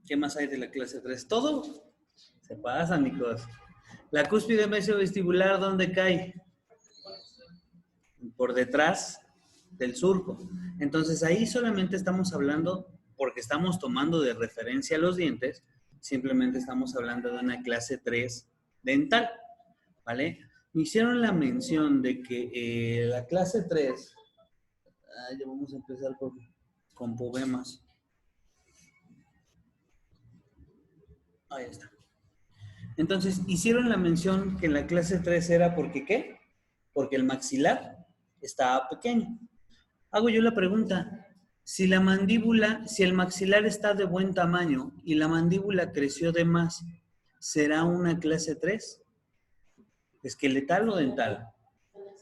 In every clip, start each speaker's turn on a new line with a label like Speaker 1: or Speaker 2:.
Speaker 1: ¿Qué más hay de la clase 3? ¿Todo? Se pasa, amigos. La cúspide mesovestibular, ¿dónde cae? Por detrás del surco. Entonces ahí solamente estamos hablando, porque estamos tomando de referencia los dientes, simplemente estamos hablando de una clase 3 dental, ¿vale? Me hicieron la mención de que la clase 3, ya vamos a empezar con poemas. Ahí está. Entonces, hicieron la mención que en la clase 3 era porque ¿qué? Porque el maxilar estaba pequeño. Hago yo la pregunta, si la mandíbula, si el maxilar está de buen tamaño y la mandíbula creció de más, ¿será una clase 3? ¿Esqueletal o dental?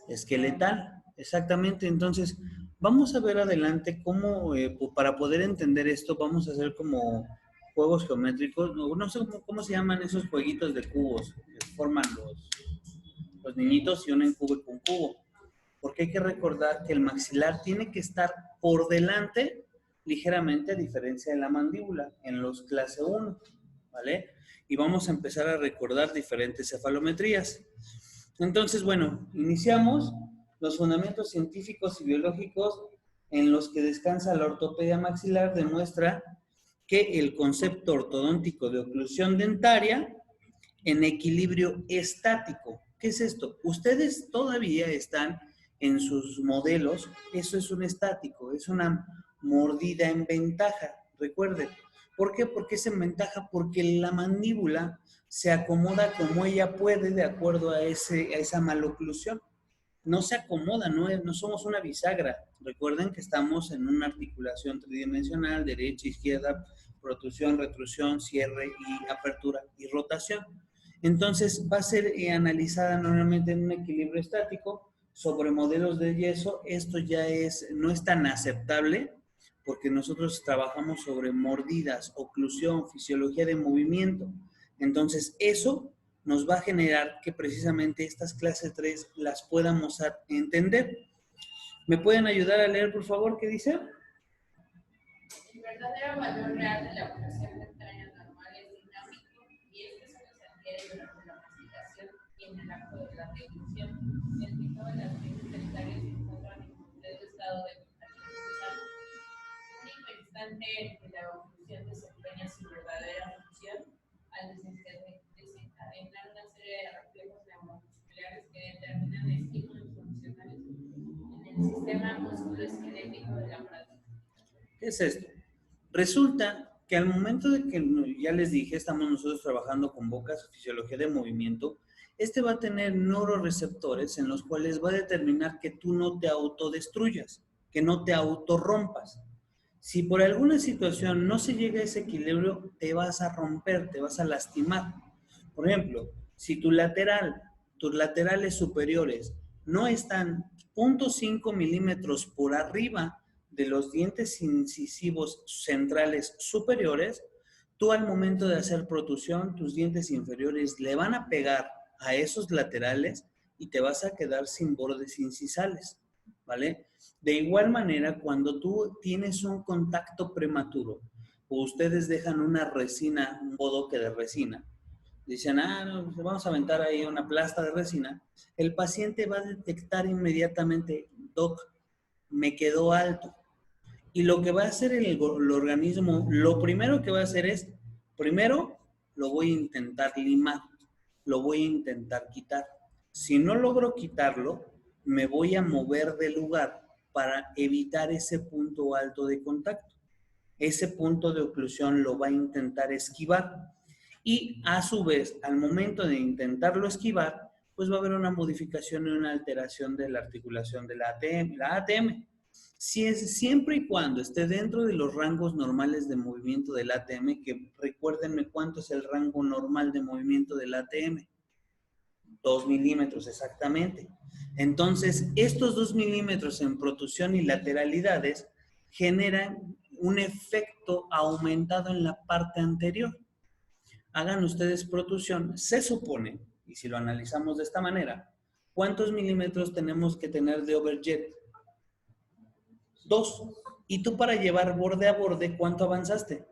Speaker 1: Esqueletal, exactamente. Entonces, vamos a ver adelante cómo, para poder entender esto, vamos a hacer como juegos geométricos, no sé cómo se llaman esos jueguitos de cubos que forman los niñitos y unen cubo con cubo. Porque hay que recordar que el maxilar tiene que estar por delante ligeramente a diferencia de la mandíbula en los clase 1, ¿vale? Y vamos a empezar a recordar diferentes cefalometrías. Entonces, bueno, iniciamos los fundamentos científicos y biológicos en los que descansa la ortopedia maxilar. Demuestra que el concepto ortodóntico de oclusión dentaria en equilibrio estático. ¿Qué es esto? Ustedes todavía están en sus modelos, eso es un estático, es una mordida en ventaja, recuerden. ¿Por qué? Porque es en ventaja, porque la mandíbula se acomoda como ella puede de acuerdo a esa maloclusión. No se acomoda, no somos una bisagra. Recuerden que estamos en una articulación tridimensional, derecha, izquierda, protrusión, retrusión, cierre y apertura y rotación. Entonces va a ser analizada normalmente en un equilibrio estático sobre modelos de yeso. Esto ya no es tan aceptable porque nosotros trabajamos sobre mordidas, oclusión, fisiología de movimiento. Entonces eso nos va a generar que precisamente estas clases 3 las podamos entender. ¿Me pueden ayudar a leer, por favor, qué dice?
Speaker 2: El verdadero valor real de la oclusión dentaria normal es dinámico y este solo se adquiere durante la masticación y en el acto de la deglución. El picado de las dientes dentarias se encuentran en completo estado de contagiosidad. Un único instante en que la oclusión desempeña su verdadera función al desencadenar una serie de reflejos neuromusculares que determinan estímulos funcionales en el sistema musculoesquelético de la práctica.
Speaker 1: ¿Qué es esto? Resulta que al momento de que, ya les dije, estamos nosotros trabajando con bocas, fisiología de movimiento, va a tener neuroreceptores en los cuales va a determinar que tú no te autodestruyas, que no te autorrompas. Si por alguna situación no se llega a ese equilibrio, te vas a romper, te vas a lastimar. Por ejemplo, si tus laterales superiores no están 0.5 milímetros por arriba de los dientes incisivos centrales superiores, tú al momento de hacer protrusión, tus dientes inferiores le van a pegar a esos laterales y te vas a quedar sin bordes incisales, ¿vale? De igual manera, cuando tú tienes un contacto prematuro o ustedes dejan una resina, un bodoque de resina, dicen, no, vamos a aventar ahí una plasta de resina, el paciente va a detectar inmediatamente, doc, me quedó alto. Y lo que va a hacer el organismo, lo primero que va a hacer es, primero lo voy a intentar limar, lo voy a intentar quitar. Si no logro quitarlo, me voy a mover del lugar para evitar ese punto alto de contacto. Ese punto de oclusión lo va a intentar esquivar. Y a su vez, al momento de intentarlo esquivar, pues va a haber una modificación y una alteración de la articulación de la ATM. Siempre y cuando esté dentro de los rangos normales de movimiento del ATM, que recuérdenme cuánto es el rango normal de movimiento del ATM. 2 milímetros exactamente. Entonces, estos 2 milímetros en protrusión y lateralidades generan un efecto aumentado en la parte anterior. Hagan ustedes protrusión, se supone, y si lo analizamos de esta manera, ¿cuántos milímetros tenemos que tener de overjet? 2. Y tú para llevar borde a borde, ¿cuánto avanzaste?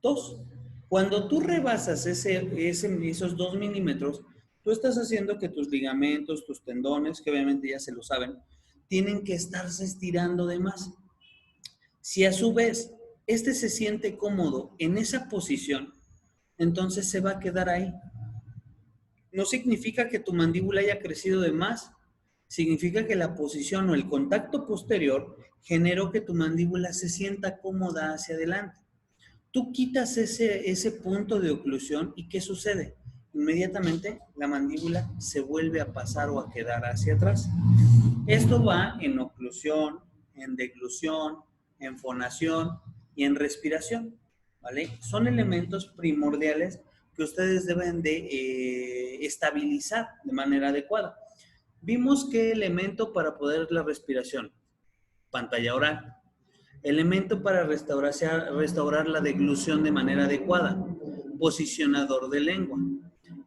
Speaker 1: 2. Cuando tú rebasas esos 2 milímetros, tú estás haciendo que tus ligamentos, tus tendones, que obviamente ya se lo saben, tienen que estarse estirando de más. Si a su vez este se siente cómodo en esa posición, entonces se va a quedar ahí. No significa que tu mandíbula haya crecido de más, significa que la posición o el contacto posterior generó que tu mandíbula se sienta cómoda hacia adelante. Tú quitas ese punto de oclusión y ¿qué sucede? Inmediatamente la mandíbula se vuelve a pasar o a quedar hacia atrás. Esto va en oclusión, en deglución, en fonación y en respiración, ¿vale? Son elementos primordiales que ustedes deben de estabilizar de manera adecuada. Vimos qué elemento para poder la respiración, pantalla oral. Elemento para restaurar la deglución de manera adecuada, posicionador de lengua.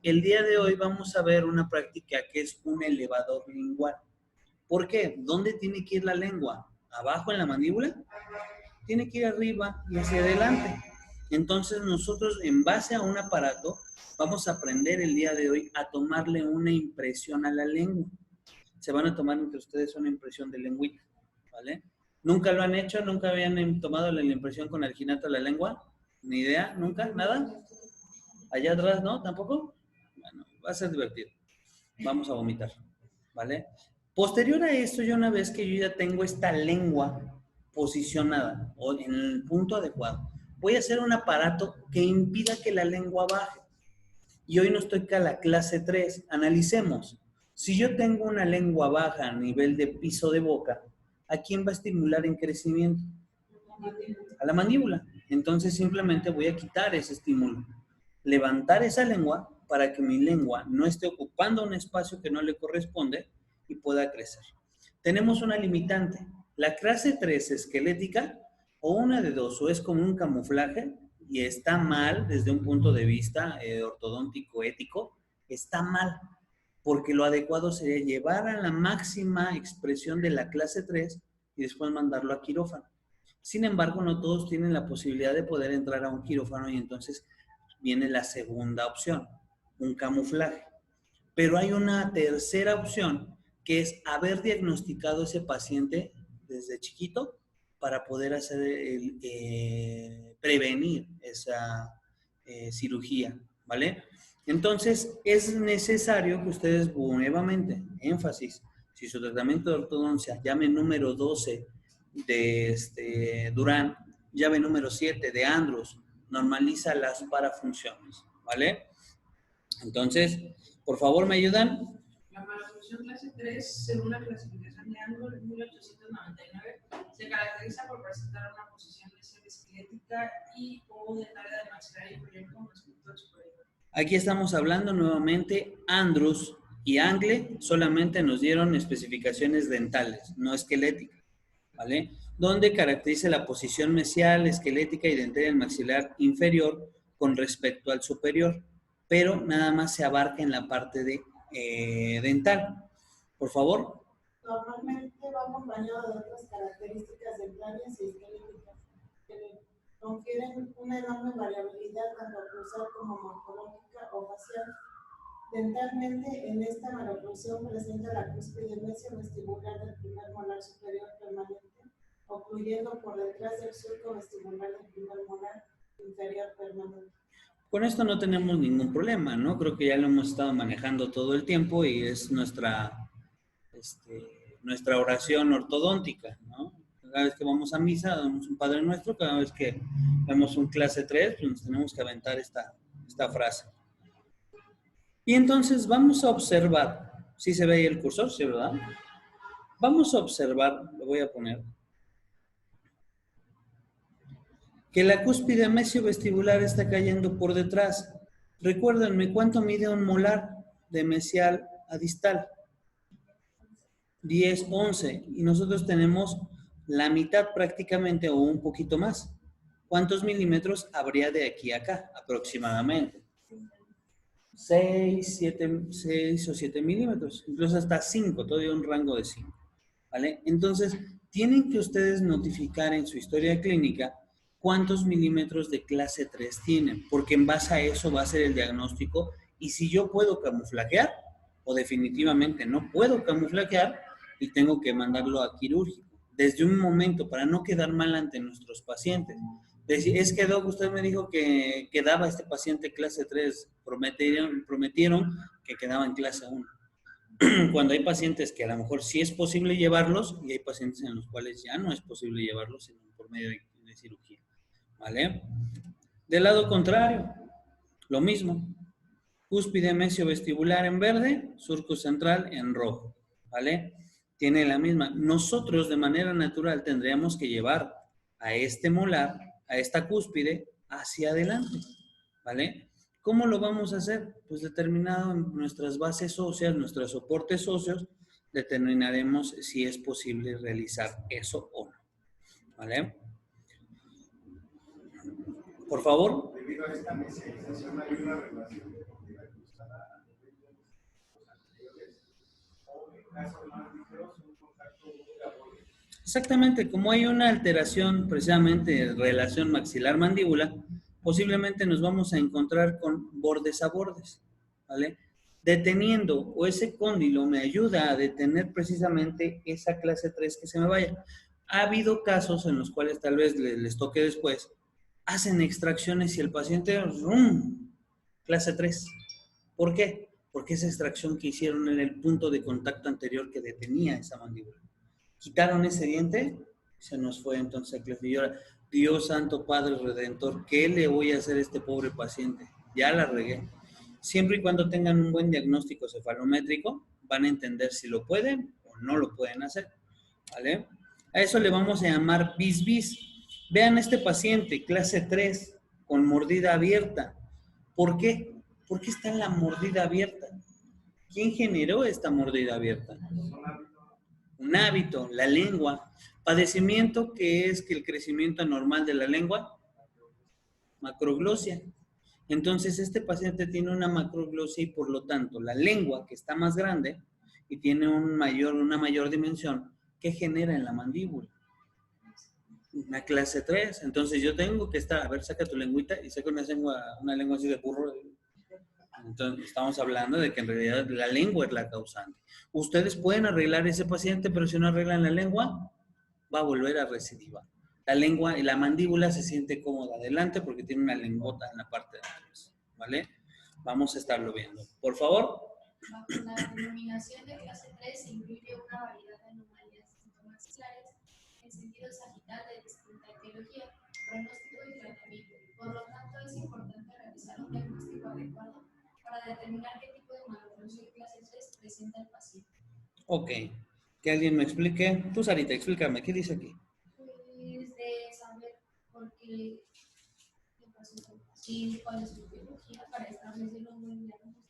Speaker 1: El día de hoy vamos a ver una práctica que es un elevador lingual. ¿Por qué? ¿Dónde tiene que ir la lengua? ¿Abajo en la mandíbula? Tiene que ir arriba y hacia adelante. Entonces nosotros en base a un aparato vamos a aprender el día de hoy a tomarle una impresión a la lengua. Se van a tomar entre ustedes una impresión de lengüita, ¿vale? ¿Nunca lo han hecho? ¿Nunca habían tomado la impresión con alginato a la lengua? ¿Ni idea? ¿Nunca? ¿Nada? ¿Allá atrás no? ¿Tampoco? Bueno, va a ser divertido. Vamos a vomitar, ¿vale? Posterior a esto, ya una vez que yo ya tengo esta lengua posicionada o en el punto adecuado, voy a hacer un aparato que impida que la lengua baje. Y hoy nos toca la clase 3. Analicemos. Si yo tengo una lengua baja a nivel de piso de boca, ¿a quién va a estimular en crecimiento? A la mandíbula. Entonces simplemente voy a quitar ese estímulo. Levantar esa lengua para que mi lengua no esté ocupando un espacio que no le corresponde y pueda crecer. Tenemos una limitante. La clase 3 esquelética, o una de dos, o es como un camuflaje y está mal desde un punto de vista ortodóntico, ético, está mal, porque lo adecuado sería llevar a la máxima expresión de la clase 3 y después mandarlo a quirófano. Sin embargo, no todos tienen la posibilidad de poder entrar a un quirófano y entonces viene la segunda opción, un camuflaje. Pero hay una tercera opción que es haber diagnosticado ese paciente desde chiquito para poder hacer prevenir esa cirugía, ¿vale? Entonces, es necesario que ustedes nuevamente, énfasis, si su tratamiento de ortodoncia, llave número 12 de Durán, llave número 7 de Andrus, normaliza las parafunciones, ¿vale? Entonces, por favor, ¿me ayudan?
Speaker 3: La parafunción clase 3, según la clasificación de Andrus en 1899, se caracteriza por presentar una posición mesial esquelética y o de tarea de maxilar inferior con respecto al superior.
Speaker 1: Aquí estamos hablando nuevamente, Andrus y Angle solamente nos dieron especificaciones dentales, no esqueléticas, ¿vale? Donde caracteriza la posición mesial, esquelética y dentaria del maxilar inferior con respecto al superior, pero nada más se abarca en la parte de dental. Por favor.
Speaker 4: Normalmente va acompañado de otras características dentarias y esqueléticas que confieren una enorme variabilidad tanto oclusal como morfológica o facial. Dentalmente, en esta maloclusión presenta la cúspide mesio-vestibular del primer molar superior permanente, ocluyendo por detrás del surco vestibular del primer molar inferior permanente.
Speaker 1: Con esto no tenemos ningún problema, ¿no? Creo que ya lo hemos estado manejando todo el tiempo y es nuestra oración ortodóntica, ¿no? Cada vez que vamos a misa, damos un Padre Nuestro, cada vez que vemos un clase 3, pues nos tenemos que aventar esta frase. Y entonces vamos a observar, ¿sí se ve ahí el cursor? ¿Sí, verdad? Vamos a observar, lo voy a poner, que la cúspide mesio-vestibular está cayendo por detrás. Recuérdenme, ¿cuánto mide un molar de mesial a distal? 10, 11. Y nosotros tenemos la mitad prácticamente o un poquito más. ¿Cuántos milímetros habría de aquí a acá aproximadamente? 6 o 7 milímetros. Incluso hasta 5, todavía un rango de 5. ¿Vale? Entonces, tienen que ustedes notificar en su historia clínica cuántos milímetros de clase 3 tienen, porque en base a eso va a ser el diagnóstico y si yo puedo camuflajear o definitivamente no puedo camuflajear y tengo que mandarlo a quirúrgico. Desde un momento, para no quedar mal ante nuestros pacientes. Decir, es que Doc, usted me dijo que quedaba este paciente clase 3, prometieron que quedaba en clase 1. Cuando hay pacientes que a lo mejor sí es posible llevarlos y hay pacientes en los cuales ya no es posible llevarlos sino por medio de cirugía. ¿Vale? Del lado contrario, lo mismo. Cúspide mesiovestibular en verde, surco central en rojo. ¿Vale? Tiene la misma. Nosotros de manera natural tendríamos que llevar a este molar, a esta cúspide, hacia adelante. ¿Vale? ¿Cómo lo vamos a hacer? Pues determinado en nuestras bases óseas, nuestros soportes óseos, determinaremos si es posible realizar eso o no. ¿Vale? Por favor.
Speaker 5: Debido a esta mesialización hay una relación de comida cruzada a nivel de los anteriores, o en casos más ligeros, un contacto borde.
Speaker 1: Exactamente, como hay una alteración precisamente en relación maxilar-mandíbula, posiblemente nos vamos a encontrar con bordes a bordes, ¿vale? Deteniendo o ese cóndilo me ayuda a detener precisamente esa clase 3 que se me vaya. Ha habido casos en los cuales tal vez les toque después, hacen extracciones y el paciente, ¡rum!, clase 3. ¿Por qué? Porque esa extracción que hicieron en el punto de contacto anterior que detenía esa mandíbula. Quitaron ese diente, se nos fue entonces a clase. Y ahora, Dios Santo Padre Redentor, ¿qué le voy a hacer a este pobre paciente? Ya la regué. Siempre y cuando tengan un buen diagnóstico cefalométrico, van a entender si lo pueden o no lo pueden hacer. ¿Vale? A eso le vamos a llamar bis-bis. Vean este paciente, clase 3, con mordida abierta. ¿Por qué? ¿Por qué está la mordida abierta? ¿Quién generó esta mordida abierta? Un hábito, la lengua. Padecimiento que es que el crecimiento anormal de la lengua, macroglosia. Entonces este paciente tiene una macroglosia y por lo tanto la lengua que está más grande y tiene una mayor dimensión que genera en la mandíbula. Una clase 3. Entonces yo tengo que estar, a ver, saca tu lengüita y saca una lengua así de burro. Entonces estamos hablando de que en realidad la lengua es la causante. Ustedes pueden arreglar ese paciente, pero si no arreglan la lengua, va a volver a recidivar. La lengua y la mandíbula se siente cómoda adelante porque tiene una lengüota en la parte de atrás. ¿Vale? Vamos a estarlo viendo. Por favor.
Speaker 6: Bajo la denominación de clase 3 se incluye una variedad de anomalías sintomaxilares en sentido sagital de distinta etiología, pronóstico y tratamiento. Por lo tanto, es importante realizar un diagnóstico adecuado para determinar qué tipo de maloclusión clase 3 presenta el paciente.
Speaker 1: Ok. Que alguien me explique. Tú, Sarita, explícame. ¿Qué dice aquí?
Speaker 6: Pues de saber por qué pasó con el paciente, cuál es su etiología, para establecer un buen diagnóstico.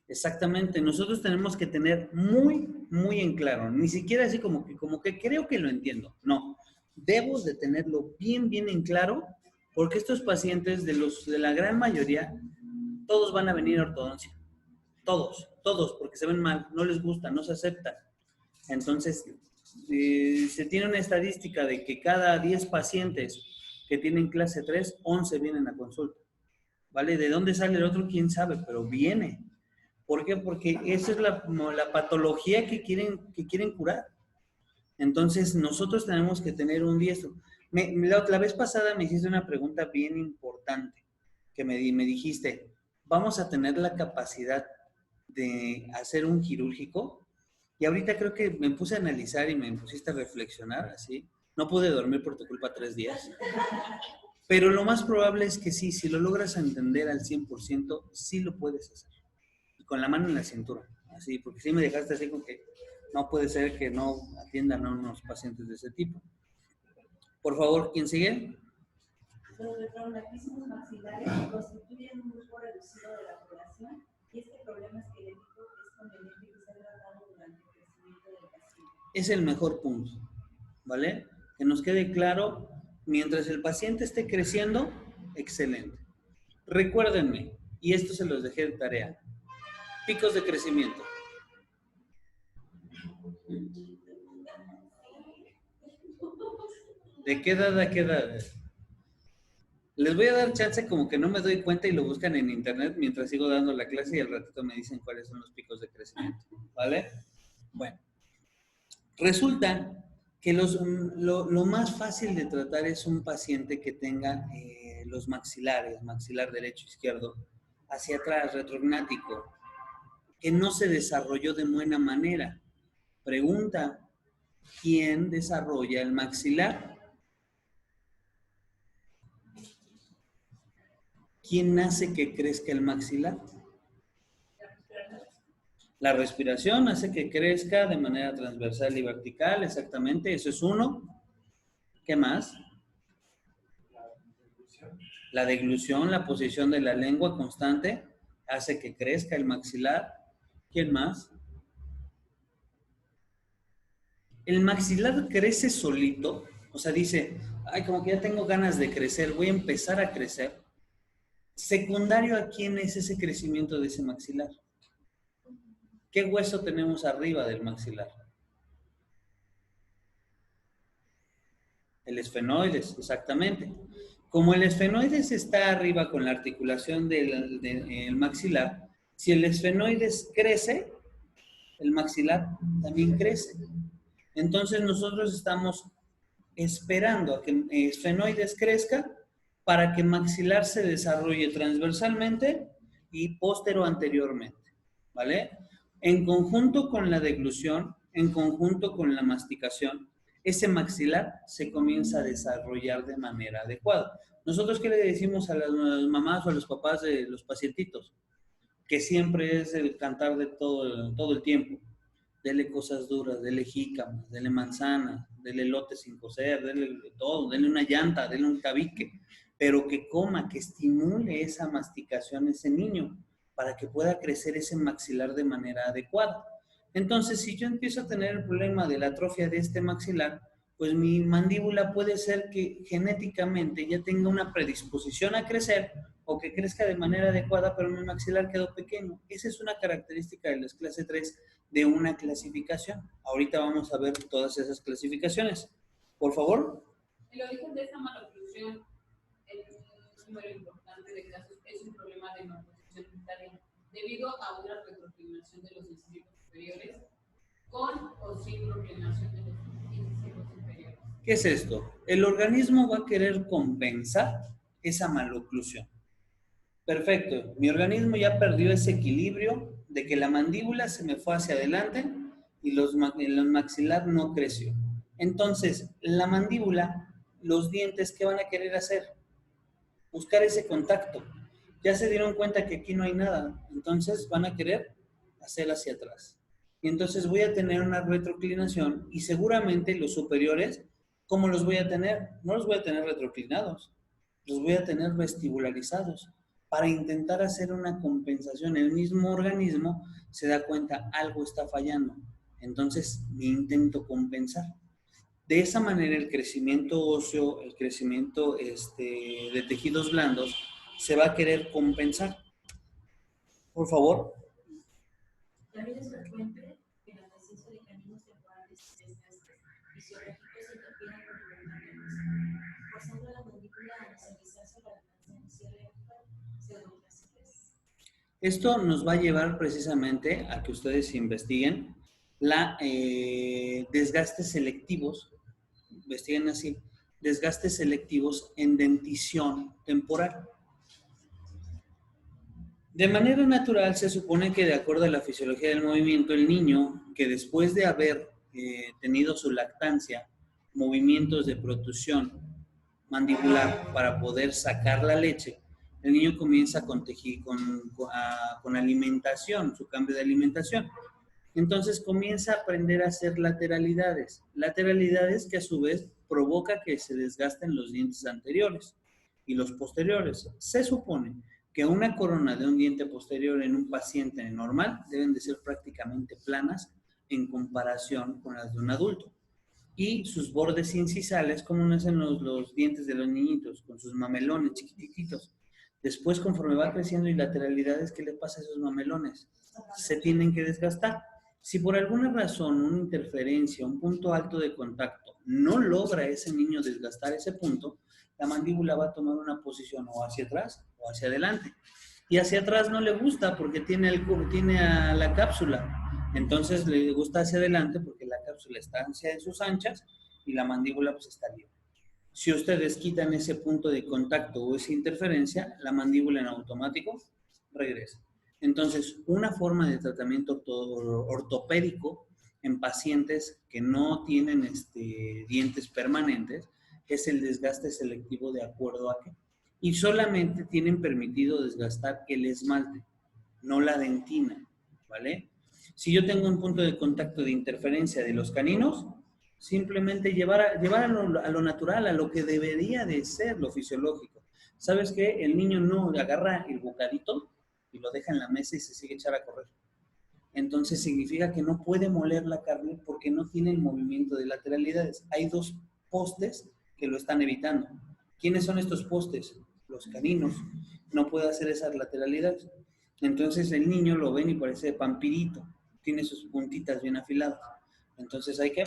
Speaker 1: Exactamente, nosotros tenemos que tener muy en claro, ni siquiera así como que creo que lo entiendo, no, debo de tenerlo bien en claro, porque estos pacientes de la gran mayoría, todos van a venir a ortodoncia, todos, porque se ven mal, no les gusta, no se aceptan. Entonces, se tiene una estadística de que cada 10 pacientes que tienen clase 3, 11 vienen a consulta, ¿vale? ¿De dónde sale el otro? ¿Quién sabe? Pero viene. ¿Por qué? Porque esa es la patología que quieren curar. Entonces, nosotros tenemos que tener un diestro. La vez pasada me hiciste una pregunta bien importante, que me dijiste, ¿vamos a tener la capacidad de hacer un quirúrgico? Y ahorita creo que me puse a analizar y me pusiste a reflexionar, así. No pude dormir por tu culpa 3 días. Pero lo más probable es que sí, si lo logras entender al 100%, sí lo puedes hacer. Con la mano en la cintura, así, porque si me dejaste así con que no puede ser que no atiendan a unos pacientes de ese tipo. Por favor, ¿quién sigue?
Speaker 7: Los retraumatismos maxilares constituyen un grupo reducido de la población y este problema esquelético es conveniente que sea tratado durante el crecimiento del paciente.
Speaker 1: Es el mejor punto, ¿vale? Que nos quede claro, mientras el paciente esté creciendo, excelente. Recuérdenme, y esto se los dejé de tarea, picos de crecimiento. ¿De qué edad a qué edad? Les voy a dar chance como que no me doy cuenta y lo buscan en internet mientras sigo dando la clase y al ratito me dicen cuáles son los picos de crecimiento, ¿vale? Bueno, resulta que lo más fácil de tratar es un paciente que tenga los maxilares, maxilar derecho, izquierdo, hacia atrás, retrognático, que no se desarrolló de buena manera. Pregunta, ¿quién desarrolla el maxilar? ¿Quién hace que crezca el maxilar? La respiración hace que crezca de manera transversal y vertical, exactamente, eso es uno. ¿Qué más? La deglución, la posición de la lengua constante, hace que crezca el maxilar. ¿Quién más? El maxilar crece solito, o sea, dice, ay, como que ya tengo ganas de crecer, voy a empezar a crecer. Secundario a quién es ese crecimiento de ese maxilar. ¿Qué hueso tenemos arriba del maxilar? El esfenoides, exactamente. Como el esfenoides está arriba con la articulación del maxilar, si el esfenoides crece, el maxilar también crece. Entonces nosotros estamos esperando a que el esfenoides crezca para que maxilar se desarrolle transversalmente y postero anteriormente, ¿vale? En conjunto con la deglución, en conjunto con la masticación, ese maxilar se comienza a desarrollar de manera adecuada. ¿Nosotros qué le decimos a las mamás o a los papás de los pacientitos? Que siempre es el cantar de todo el tiempo. Dele cosas duras, dele jícamas, dele manzana, dele elote sin cocer, dele todo, dele una llanta, dele un tabique, pero que coma, que estimule esa masticación ese niño para que pueda crecer ese maxilar de manera adecuada. Entonces, si yo empiezo a tener el problema de la atrofia de este maxilar, pues mi mandíbula puede ser que genéticamente ya tenga una predisposición a crecer o que crezca de manera adecuada, pero mi maxilar quedó pequeño. Esa es una característica de las clase 3 de una clasificación. Ahorita vamos a ver todas esas clasificaciones. Por favor.
Speaker 2: El origen de esta maloclusión en un número importante de casos es un problema de malposición dentaria debido a una retroclinación de los incisivos superiores con o sin proclinación de los incisivos superiores.
Speaker 1: ¿Qué es esto? El organismo va a querer compensar esa maloclusión. Perfecto, mi organismo ya perdió ese equilibrio de que la mandíbula se me fue hacia adelante y el maxilar no creció. Entonces, la mandíbula, los dientes, ¿qué van a querer hacer? Buscar ese contacto. Ya se dieron cuenta que aquí no hay nada, entonces van a querer hacer hacia atrás. Y entonces voy a tener una retroclinación y seguramente los superiores, ¿cómo los voy a tener? No los voy a tener retroclinados, los voy a tener vestibularizados para intentar hacer una compensación. El mismo organismo se da cuenta, algo está fallando, entonces me intento compensar. De esa manera el crecimiento óseo, el crecimiento de tejidos blandos se va a querer compensar. Por favor.
Speaker 7: También es frecuente que la presencia de caminos temporales desgastes fisiológicos interfieran con el movimiento, forzando a la mandíbula a nasalizarse para alcanzar un cierre actual, según clase 3.
Speaker 1: Esto nos va a llevar precisamente a que ustedes investiguen desgastes selectivos, investiguen así, desgastes selectivos en dentición temporal. De manera natural, se supone que de acuerdo a la fisiología del movimiento, el niño que después de haber tenido su lactancia, movimientos de protrusión mandibular para poder sacar la leche, el niño comienza con alimentación, su cambio de alimentación. Entonces comienza a aprender a hacer lateralidades. Lateralidades que a su vez provoca que se desgasten los dientes anteriores y los posteriores. Se supone que una corona de un diente posterior en un paciente normal deben de ser prácticamente planas en comparación con las de un adulto. Y sus bordes incisales, como hacen los dientes de los niñitos, con sus mamelones chiquititos. Después, conforme va creciendo y lateralidades, ¿qué le pasa a esos mamelones? Se tienen que desgastar. Si por alguna razón una interferencia, un punto alto de contacto, no logra ese niño desgastar ese punto, la mandíbula va a tomar una posición o hacia atrás o hacia adelante. Y hacia atrás no le gusta porque tiene a la cápsula. Entonces le gusta hacia adelante porque la cápsula está en sus anchas y la mandíbula pues está libre. Si ustedes quitan ese punto de contacto o esa interferencia, la mandíbula en automático regresa. Entonces, una forma de tratamiento ortopédico en pacientes que no tienen dientes permanentes es el desgaste selectivo de acuerdo a qué. Y solamente tienen permitido desgastar el esmalte, no la dentina, ¿vale? Si yo tengo un punto de contacto de interferencia de los caninos, simplemente llevar a lo natural, a lo que debería de ser lo fisiológico. ¿Sabes qué? El niño no agarra el bocadito y lo deja en la mesa y se sigue echar a correr. Entonces significa que no puede moler la carne porque no tiene el movimiento de lateralidades. Hay dos postes que lo están evitando. ¿Quiénes son estos postes? Los caninos. No puede hacer esas lateralidades. Entonces el niño lo ven y parece vampirito. Tiene sus puntitas bien afiladas. Entonces hay que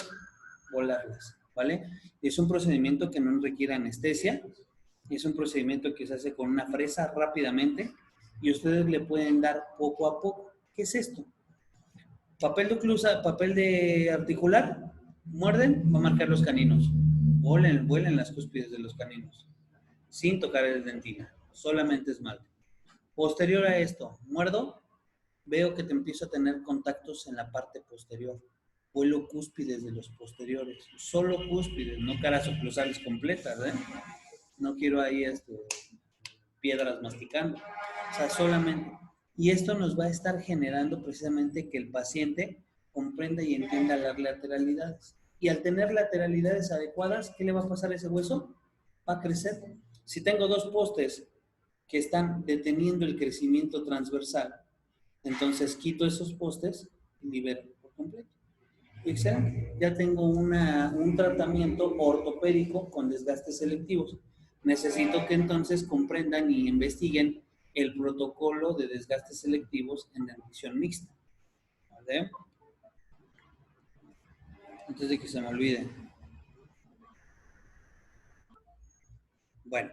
Speaker 1: volarlas, ¿vale? Es un procedimiento que no requiere anestesia. Es un procedimiento que se hace con una fresa rápidamente y ustedes le pueden dar poco a poco. ¿Qué es esto? Papel de oclusa, papel de articular, muerden, va a marcar los caninos. Vuelen las cúspides de los caninos, sin tocar el dentina, solamente esmalte. Posterior a esto, muerdo, veo que te empiezo a tener contactos en la parte posterior. Vuelo cúspides de los posteriores, solo cúspides, no caras oclusales completas, ¿eh? No quiero ahí piedras masticando, o sea, solamente. Y esto nos va a estar generando precisamente que el paciente comprenda y entienda las lateralidades. Y al tener lateralidades adecuadas, ¿qué le va a pasar a ese hueso? Va a crecer. Si tengo dos postes que están deteniendo el crecimiento transversal, entonces quito esos postes y libero por completo. Excelente. Ya tengo un tratamiento ortopédico con desgastes selectivos. Necesito que entonces comprendan y investiguen el protocolo de desgastes selectivos en dentición mixta. ¿Vale? Antes de que se me olvide. Bueno.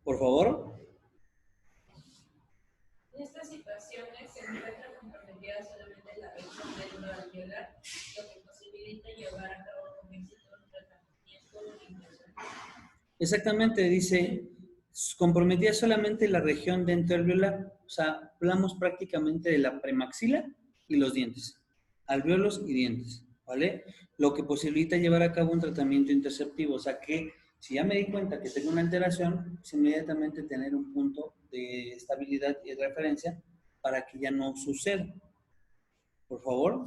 Speaker 1: Por favor.
Speaker 2: En estas situaciones se encuentra comprometida solamente la región del alveolar, lo que posibilita llevar a cabo con éxito un tratamiento de inversión.
Speaker 1: Exactamente, dice, comprometida solamente la región dentoalveolar, o sea, hablamos prácticamente de la premaxila y los dientes, alveolos y dientes, ¿vale? Lo que posibilita llevar a cabo un tratamiento interceptivo, o sea que si ya me di cuenta que tengo una alteración, pues inmediatamente tener un punto de estabilidad y referencia para que ya no suceda. Por favor.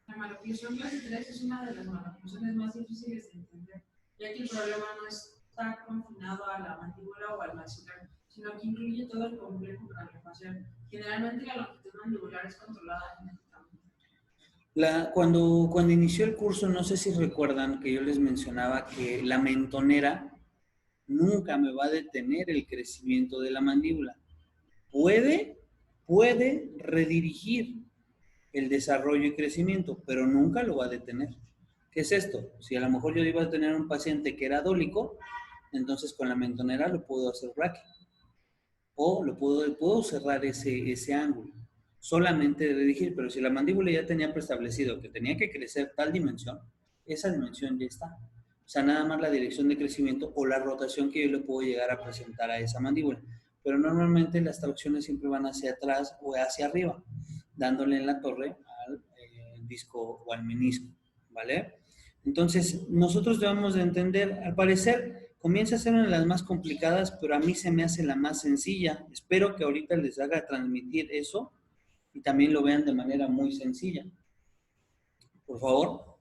Speaker 3: La maloclusión clase 3 es una de las maloclusiones más difíciles de entender, ya que el problema no está confinado a la mandíbula o al maxilar, sino que incluye todo el complejo craniofacial. Generalmente la longitud mandibular es controlada genéticamente.
Speaker 1: Cuando inició el curso, no sé si recuerdan que yo les mencionaba que la mentonera nunca me va a detener el crecimiento de la mandíbula. Puede redirigir el desarrollo y crecimiento, pero nunca lo va a detener. ¿Qué es esto? Si a lo mejor yo iba a tener un paciente que era dólico, entonces con la mentonera lo puedo hacer braque. O puedo cerrar ese ángulo. Solamente redirigir, pero si la mandíbula ya tenía preestablecido que tenía que crecer tal dimensión, esa dimensión ya está. O sea, nada más la dirección de crecimiento o la rotación que yo le puedo llegar a presentar a esa mandíbula. Pero normalmente las tracciones siempre van hacia atrás o hacia arriba, dándole en la torre al disco o al menisco, ¿vale? Entonces, nosotros debemos de entender, al parecer, comienza a ser una de las más complicadas, pero a mí se me hace la más sencilla. Espero que ahorita les haga transmitir eso y también lo vean de manera muy sencilla. Por favor.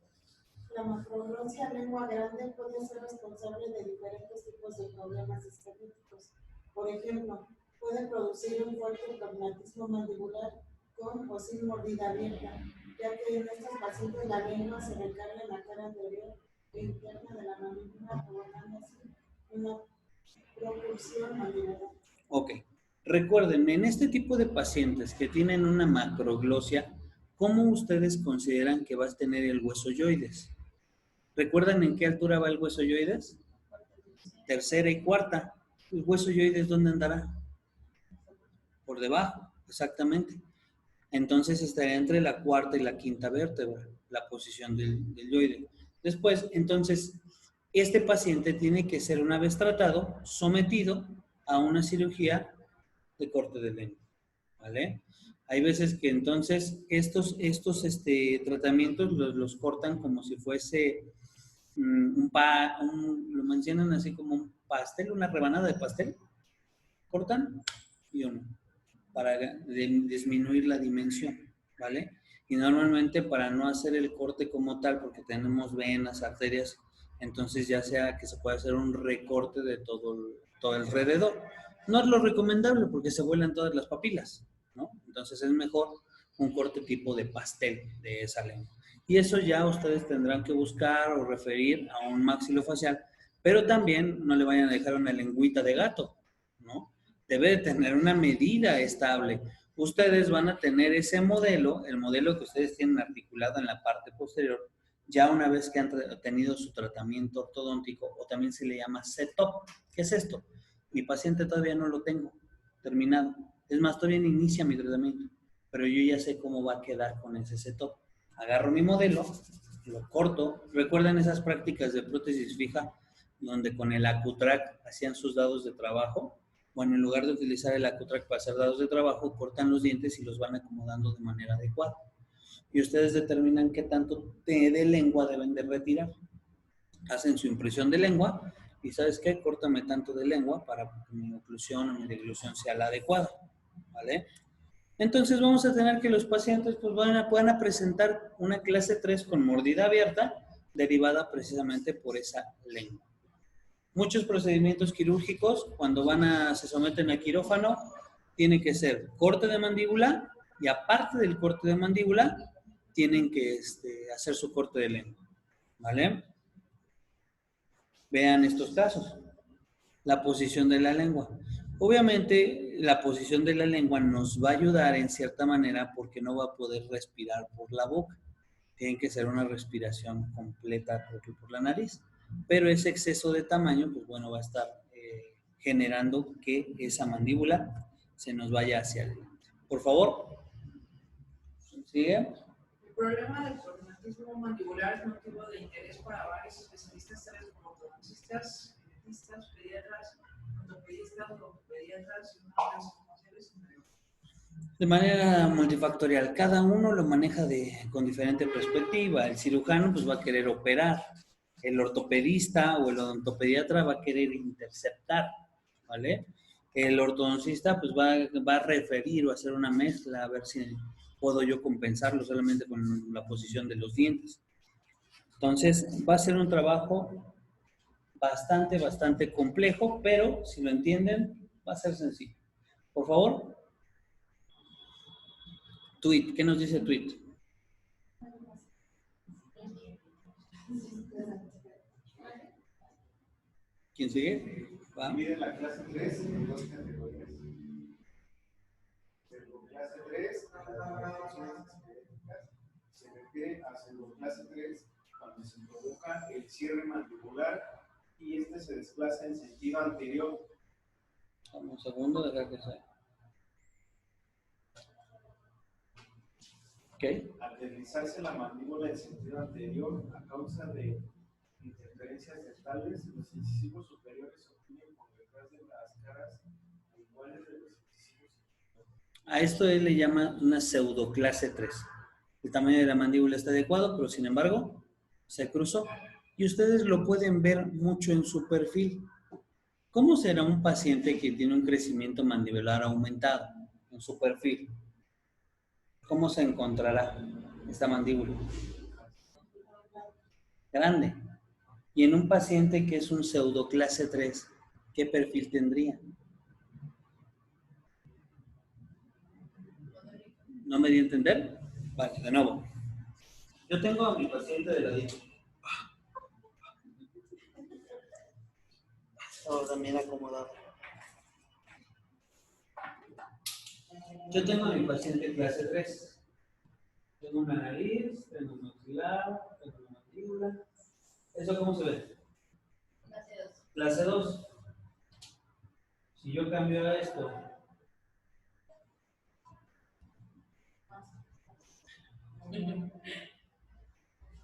Speaker 4: La macroglosia lengua grande puede ser responsable de diferentes tipos de problemas esqueléticos. Por ejemplo, puede producir un fuerte pragmatismo mandibular con o sin mordida abierta, ya que en estos pacientes la lengua se recarga en la cara anterior e interna de la mandíbula, provocando así una propulsión mandibular.
Speaker 1: Ok. Recuerden, en este tipo de pacientes que tienen una macroglosia, ¿cómo ustedes consideran que vas a tener el hueso yoides? ¿Recuerdan en qué altura va el hueso yoides? Tercera y cuarta. ¿El hueso yoides dónde andará? Por debajo, exactamente. Entonces estaría entre la cuarta y la quinta vértebra, la posición del yoide. Después, entonces, este paciente tiene que ser, una vez tratado, sometido a una cirugía de corte de lengua, ¿vale? Hay veces que entonces estos tratamientos los cortan como si fuese lo mencionan así como un pastel, una rebanada de pastel. Cortan y uno, para disminuir la dimensión, ¿vale? Y normalmente para no hacer el corte como tal, porque tenemos venas, arterias, entonces ya sea que se puede hacer un recorte de todo alrededor. No es lo recomendable porque se vuelan todas las papilas, ¿no? Entonces es mejor un corte tipo de pastel de esa lengua. Y eso ya ustedes tendrán que buscar o referir a un maxilofacial, pero también no le vayan a dejar una lengüita de gato, ¿no? Debe de tener una medida estable. Ustedes van a tener ese modelo, el modelo que ustedes tienen articulado en la parte posterior, ya una vez que han tenido su tratamiento ortodóntico, o también se le llama setup. ¿Qué es esto? Mi paciente todavía no lo tengo terminado. Es más, todavía no inicia mi tratamiento, pero yo ya sé cómo va a quedar con ese setup. Agarro mi modelo, lo corto. ¿Recuerdan esas prácticas de prótesis fija donde con el Acutrac hacían sus dados de trabajo? Bueno, en lugar de utilizar el Acutrac para hacer dados de trabajo, cortan los dientes y los van acomodando de manera adecuada. Y ustedes determinan qué tanto de lengua deben de retirar. Hacen su impresión de lengua y ¿sabes qué? Córtame tanto de lengua para que mi oclusión o mi deglución sea la adecuada, ¿vale? Entonces vamos a tener que los pacientes pues puedan presentar una clase 3 con mordida abierta derivada precisamente por esa lengua. Muchos procedimientos quirúrgicos, cuando se someten a quirófano, tiene que ser corte de mandíbula y aparte del corte de mandíbula, tienen que hacer su corte de lengua, ¿vale? Vean estos casos. La posición de la lengua. Obviamente, la posición de la lengua nos va a ayudar en cierta manera porque no va a poder respirar por la boca. Tiene que ser una respiración completa por la nariz. Pero ese exceso de tamaño, pues bueno, va a estar generando que esa mandíbula se nos vaya hacia adelante. Por favor. ¿Sigue?
Speaker 3: El problema del traumatismo mandibular es motivo de interés para varios especialistas, tales como ortodoncistas, genetistas, pediatras, ortopedistas, logopediatras y unas comerciales.
Speaker 1: De manera multifactorial, cada uno lo maneja con diferente perspectiva. El cirujano pues va a querer operar, el ortopedista o el odontopediatra va a querer interceptar, ¿vale? El ortodoncista pues va a referir o hacer una mezcla a ver si puedo yo compensarlo solamente con la posición de los dientes. Entonces va a ser un trabajo bastante complejo, pero si lo entienden va a ser sencillo. Por favor. Tweet, ¿qué nos dice Tweet? ¿Quién sigue? ¿Va?
Speaker 5: Divide la clase 3 en dos categorías. Clase 3, se refiere a clase 3 cuando se provoca el cierre mandibular y este se desplaza en sentido anterior.
Speaker 1: Un segundo, deja que sea. Okay.
Speaker 5: Al deslizarse la mandíbula en sentido anterior a causa de interferencias dentales, los incisivos superiores se obtienen por detrás de las caras iguales de los incisivos inferiores.
Speaker 1: A esto él le llama una pseudoclase 3. El tamaño de la mandíbula está adecuado, pero sin embargo se cruzó. Y ustedes lo pueden ver mucho en su perfil. ¿Cómo será un paciente que tiene un crecimiento mandibular aumentado en su perfil? ¿Cómo se encontrará esta mandíbula? Grande. Y en un paciente que es un pseudoclase 3, ¿qué perfil tendría? ¿No me di a entender? Vale, de nuevo. Yo tengo a mi paciente de ladito. Todo también acomodado. Yo tengo a mi paciente clase 3. Tengo una nariz, tengo un maxilar, tengo una mandíbula. ¿Eso cómo se ve?
Speaker 6: Clase 2.
Speaker 1: Clase 2. Si yo cambio a esto,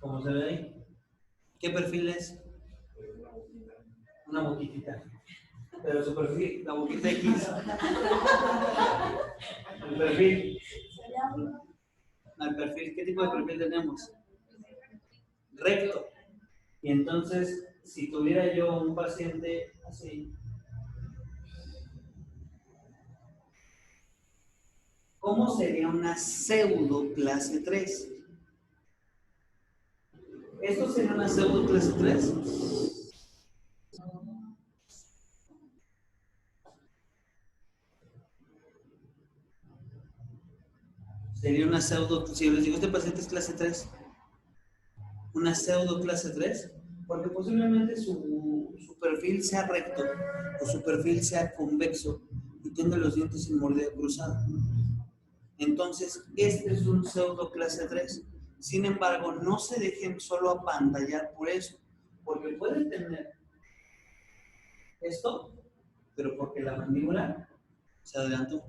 Speaker 1: ¿cómo se ve ahí? ¿Qué perfil es? Una boquitita. Pero su perfil, la boquita X. El perfil. El perfil, ¿qué tipo de perfil tenemos? Recto. Y entonces, si tuviera yo un paciente así, ¿cómo sería una pseudo clase 3? ¿Esto sería una pseudo clase 3? Sería una pseudo, si yo les digo, este paciente es clase 3, una pseudo clase 3, porque posiblemente su perfil sea recto o su perfil sea convexo y tenga los dientes en mordida cruzada. Entonces, este es un pseudo clase 3. Sin embargo, no se dejen solo apantallar por eso, porque pueden tener esto, pero porque la mandíbula se adelantó.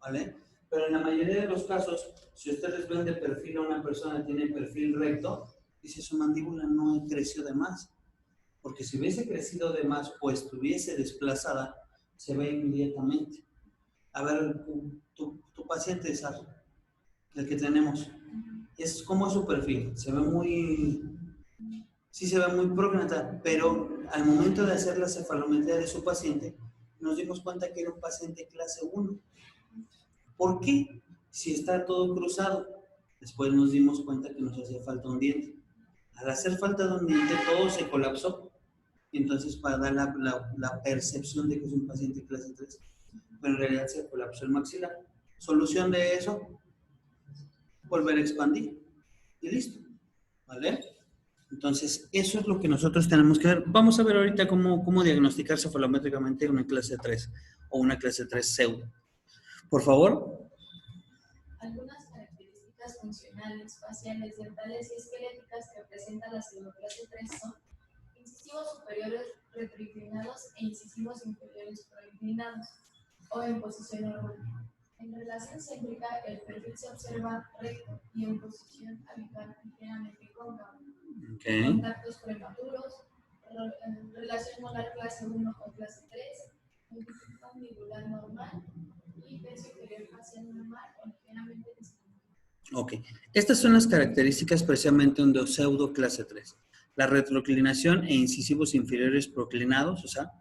Speaker 1: ¿Vale? Pero en la mayoría de los casos, si ustedes ven de perfil a una persona que tiene perfil recto, dice su mandíbula no creció de más. Porque si hubiese crecido de más o estuviese desplazada, se ve inmediatamente. A ver, tu paciente, Sara, el que tenemos, ¿cómo es su perfil? Se ve muy... Sí se ve muy prógnata, pero al momento de hacer la cefalometría de su paciente, nos dimos cuenta que era un paciente clase 1. ¿Por qué? Si está todo cruzado. Después nos dimos cuenta que nos hacía falta un diente. Al hacer falta de un diente, todo se colapsó. Entonces, para dar la percepción de que es un paciente clase 3, pero en realidad se colapsó el maxilar. Solución de eso, volver a expandir. Y listo. ¿Vale? Entonces, eso es lo que nosotros tenemos que ver. Vamos a ver ahorita cómo diagnosticar cefalométricamente una clase 3 o una clase 3 pseudo. Por favor.
Speaker 6: Algunas características funcionales, faciales, dentales y esqueléticas que presenta la pseudoclase 3 son incisivos superiores retroinclinados e incisivos inferiores proinclinados o en posición normal. En relación céntrica, el perfil se observa recto y en posición apical ligeramente cóncavo.
Speaker 1: Okay.
Speaker 6: Contactos prematuros, relación molar clase 1 o clase 3, longitud mandibular normal y tercio inferior facial normal o ligeramente distinto.
Speaker 1: Ok. Estas son las características precisamente de un pseudo clase 3. La retroclinación e incisivos inferiores proclinados, o sea,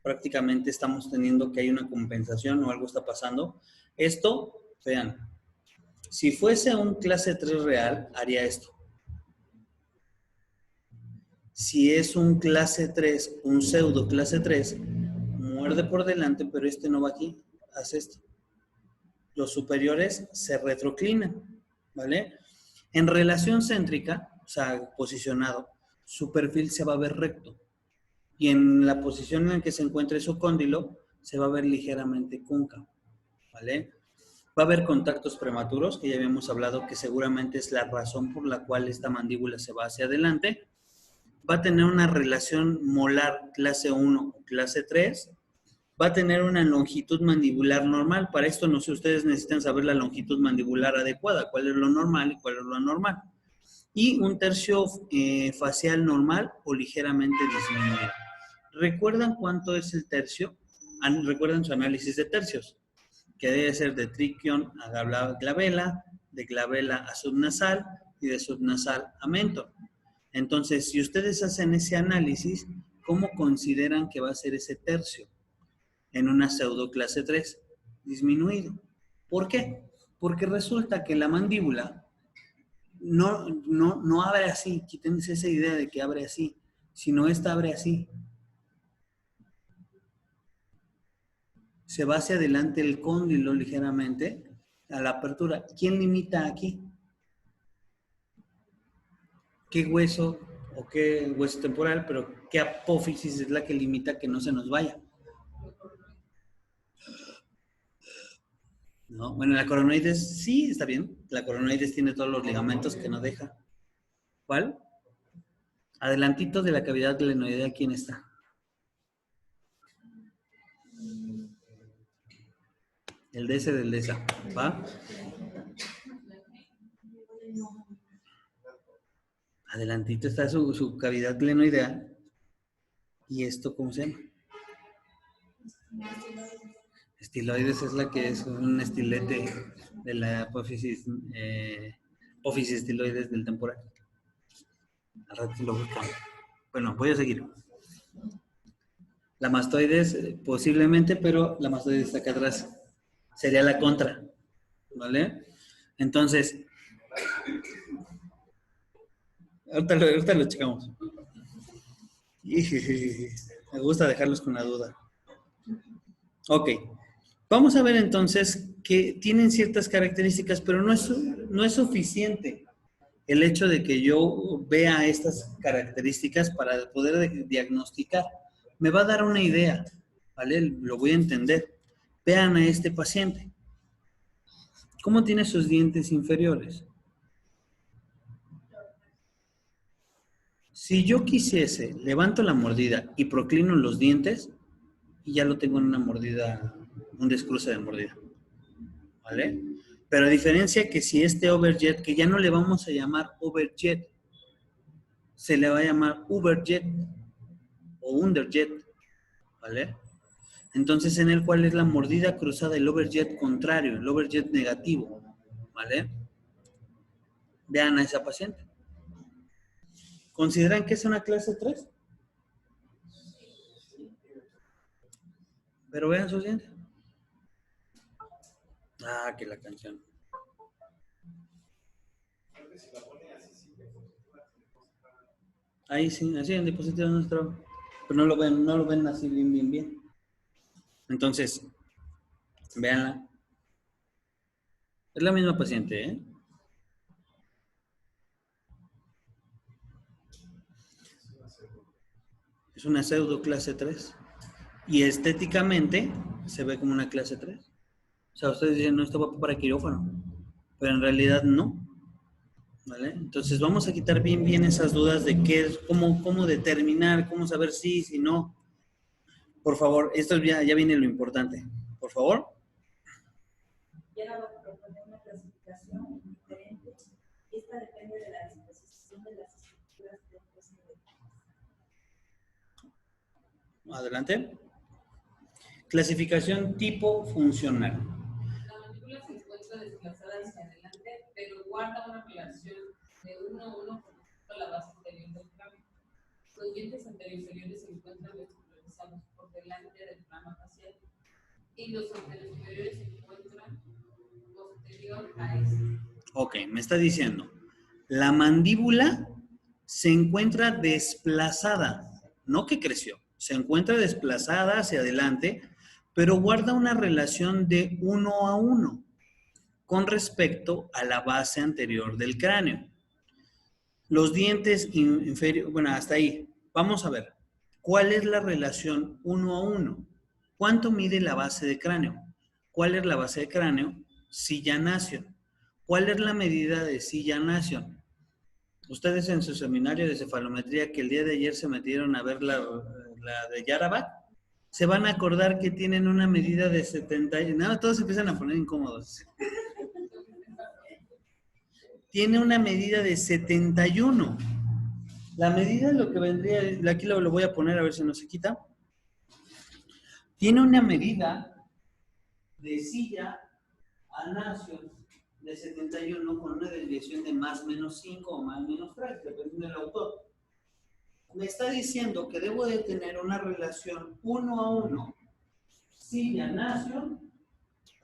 Speaker 1: prácticamente estamos teniendo que hay una compensación o algo está pasando. Esto, vean, si fuese un clase 3 real, haría esto. Si es un clase 3, un pseudo clase 3, muerde por delante, pero este no va aquí, hace esto. Los superiores se retroclinan, ¿vale? En relación céntrica, o sea, posicionado, su perfil se va a ver recto. Y en la posición en la que se encuentre su cóndilo, se va a ver ligeramente cóncavo, ¿vale? Va a haber contactos prematuros, que ya habíamos hablado que seguramente es la razón por la cual esta mandíbula se va hacia adelante. Va a tener una relación molar clase 1 o clase 3. Va a tener una longitud mandibular normal. Para esto, no sé, ustedes necesitan saber la longitud mandibular adecuada, cuál es lo normal y cuál es lo anormal. Y un tercio facial normal o ligeramente disminuido. ¿Recuerdan cuánto es el tercio? ¿Recuerdan su análisis de tercios? Que debe ser de triquion a glabela, de glabela a subnasal y de subnasal a mentón. Entonces, si ustedes hacen ese análisis, ¿cómo consideran que va a ser ese tercio? En una pseudo clase 3, disminuido. ¿Por qué? Porque resulta que la mandíbula no abre así, quítense esa idea de que abre así, sino esta abre así. Se va hacia adelante el cóndilo ligeramente a la apertura. ¿Quién limita aquí? ¿Qué hueso o qué hueso temporal, pero qué apófisis es la que limita que no se nos vaya? ¿No? Bueno, la coronoides sí está bien. La coronoides tiene todos los ligamentos que no deja. ¿Cuál? Adelantito de la cavidad glenoidea, ¿quién está? El DS del DESA, ¿va? Adelantito está su cavidad glenoidea. ¿Y esto cómo se llama? Estiloides es la que es un estilete de la apófisis estiloides del temporal. Al rato lo buscamos. Bueno, voy a seguir. La mastoides posiblemente, pero la mastoides está acá atrás. Sería la contra. ¿Vale? Entonces, ahorita lo checamos. Me gusta dejarlos con la duda. Ok. Vamos a ver entonces que tienen ciertas características, pero no es suficiente el hecho de que yo vea estas características para poder diagnosticar. Me va a dar una idea, ¿vale? Lo voy a entender. Vean a este paciente. ¿Cómo tiene sus dientes inferiores? Si yo quisiese, levanto la mordida y proclino los dientes, y ya lo tengo en una mordida, un descruce de mordida. ¿Vale? Pero a diferencia que si este overjet, que ya no le vamos a llamar overjet, se le va a llamar uberjet o underjet, ¿vale? Entonces, en el cual es la mordida cruzada, el overjet contrario, el overjet negativo, ¿vale? Vean a esa paciente. ¿Consideran que es una clase 3? Pero vean sus dientes. Ah, que la canción. Ahí sí, así en diapositiva nuestro. Pero no lo ven así bien. Entonces, véanla. Es la misma paciente, ¿eh? Es una pseudo clase 3. Y estéticamente se ve como una clase 3. O sea, ustedes dicen, no, esto va para quirófano. Pero en realidad no. ¿Vale? Entonces vamos a quitar bien esas dudas de qué es, cómo determinar, cómo saber si no. Por favor, esto ya viene lo importante. Por favor.
Speaker 7: Y ahora va a proponer una clasificación diferente. Esta depende de la disposición de las estructuras de otros niveles.
Speaker 1: Adelante. Clasificación tipo funcional.
Speaker 2: La mandíbula se encuentra desplazada hacia adelante, pero guarda una relación de 1 a 1 con respecto a la base anterior del cráneo. Los dientes anteriores se encuentran vestibularizados por delante del plano facial y los anteriores se encuentran posterior a este.
Speaker 1: Ok, me está diciendo, la mandíbula se encuentra desplazada, no que creció, se encuentra desplazada hacia adelante, pero guarda una relación de 1 a 1 con respecto a la base anterior del cráneo. Los dientes inferiores, bueno, hasta ahí. Vamos a ver, ¿cuál es la relación 1 a 1? ¿Cuánto mide la base de cráneo? ¿Cuál es la base de cráneo? Silla Nation. ¿Cuál es la medida de Silla Nation? Ustedes en su seminario de cefalometría que el día de ayer se metieron a ver la de Yarabat, se van a acordar que tienen una medida de 70. No, todos se empiezan a poner incómodos. Tiene una medida de 71. La medida lo que vendría, aquí lo voy a poner a ver si no se quita. Tiene una medida de Silla a Nation de 71 con una desviación de más o menos 5 o más o menos 3, dependiendo del autor. Me está diciendo que debo de tener una relación 1 a 1 Silla Nation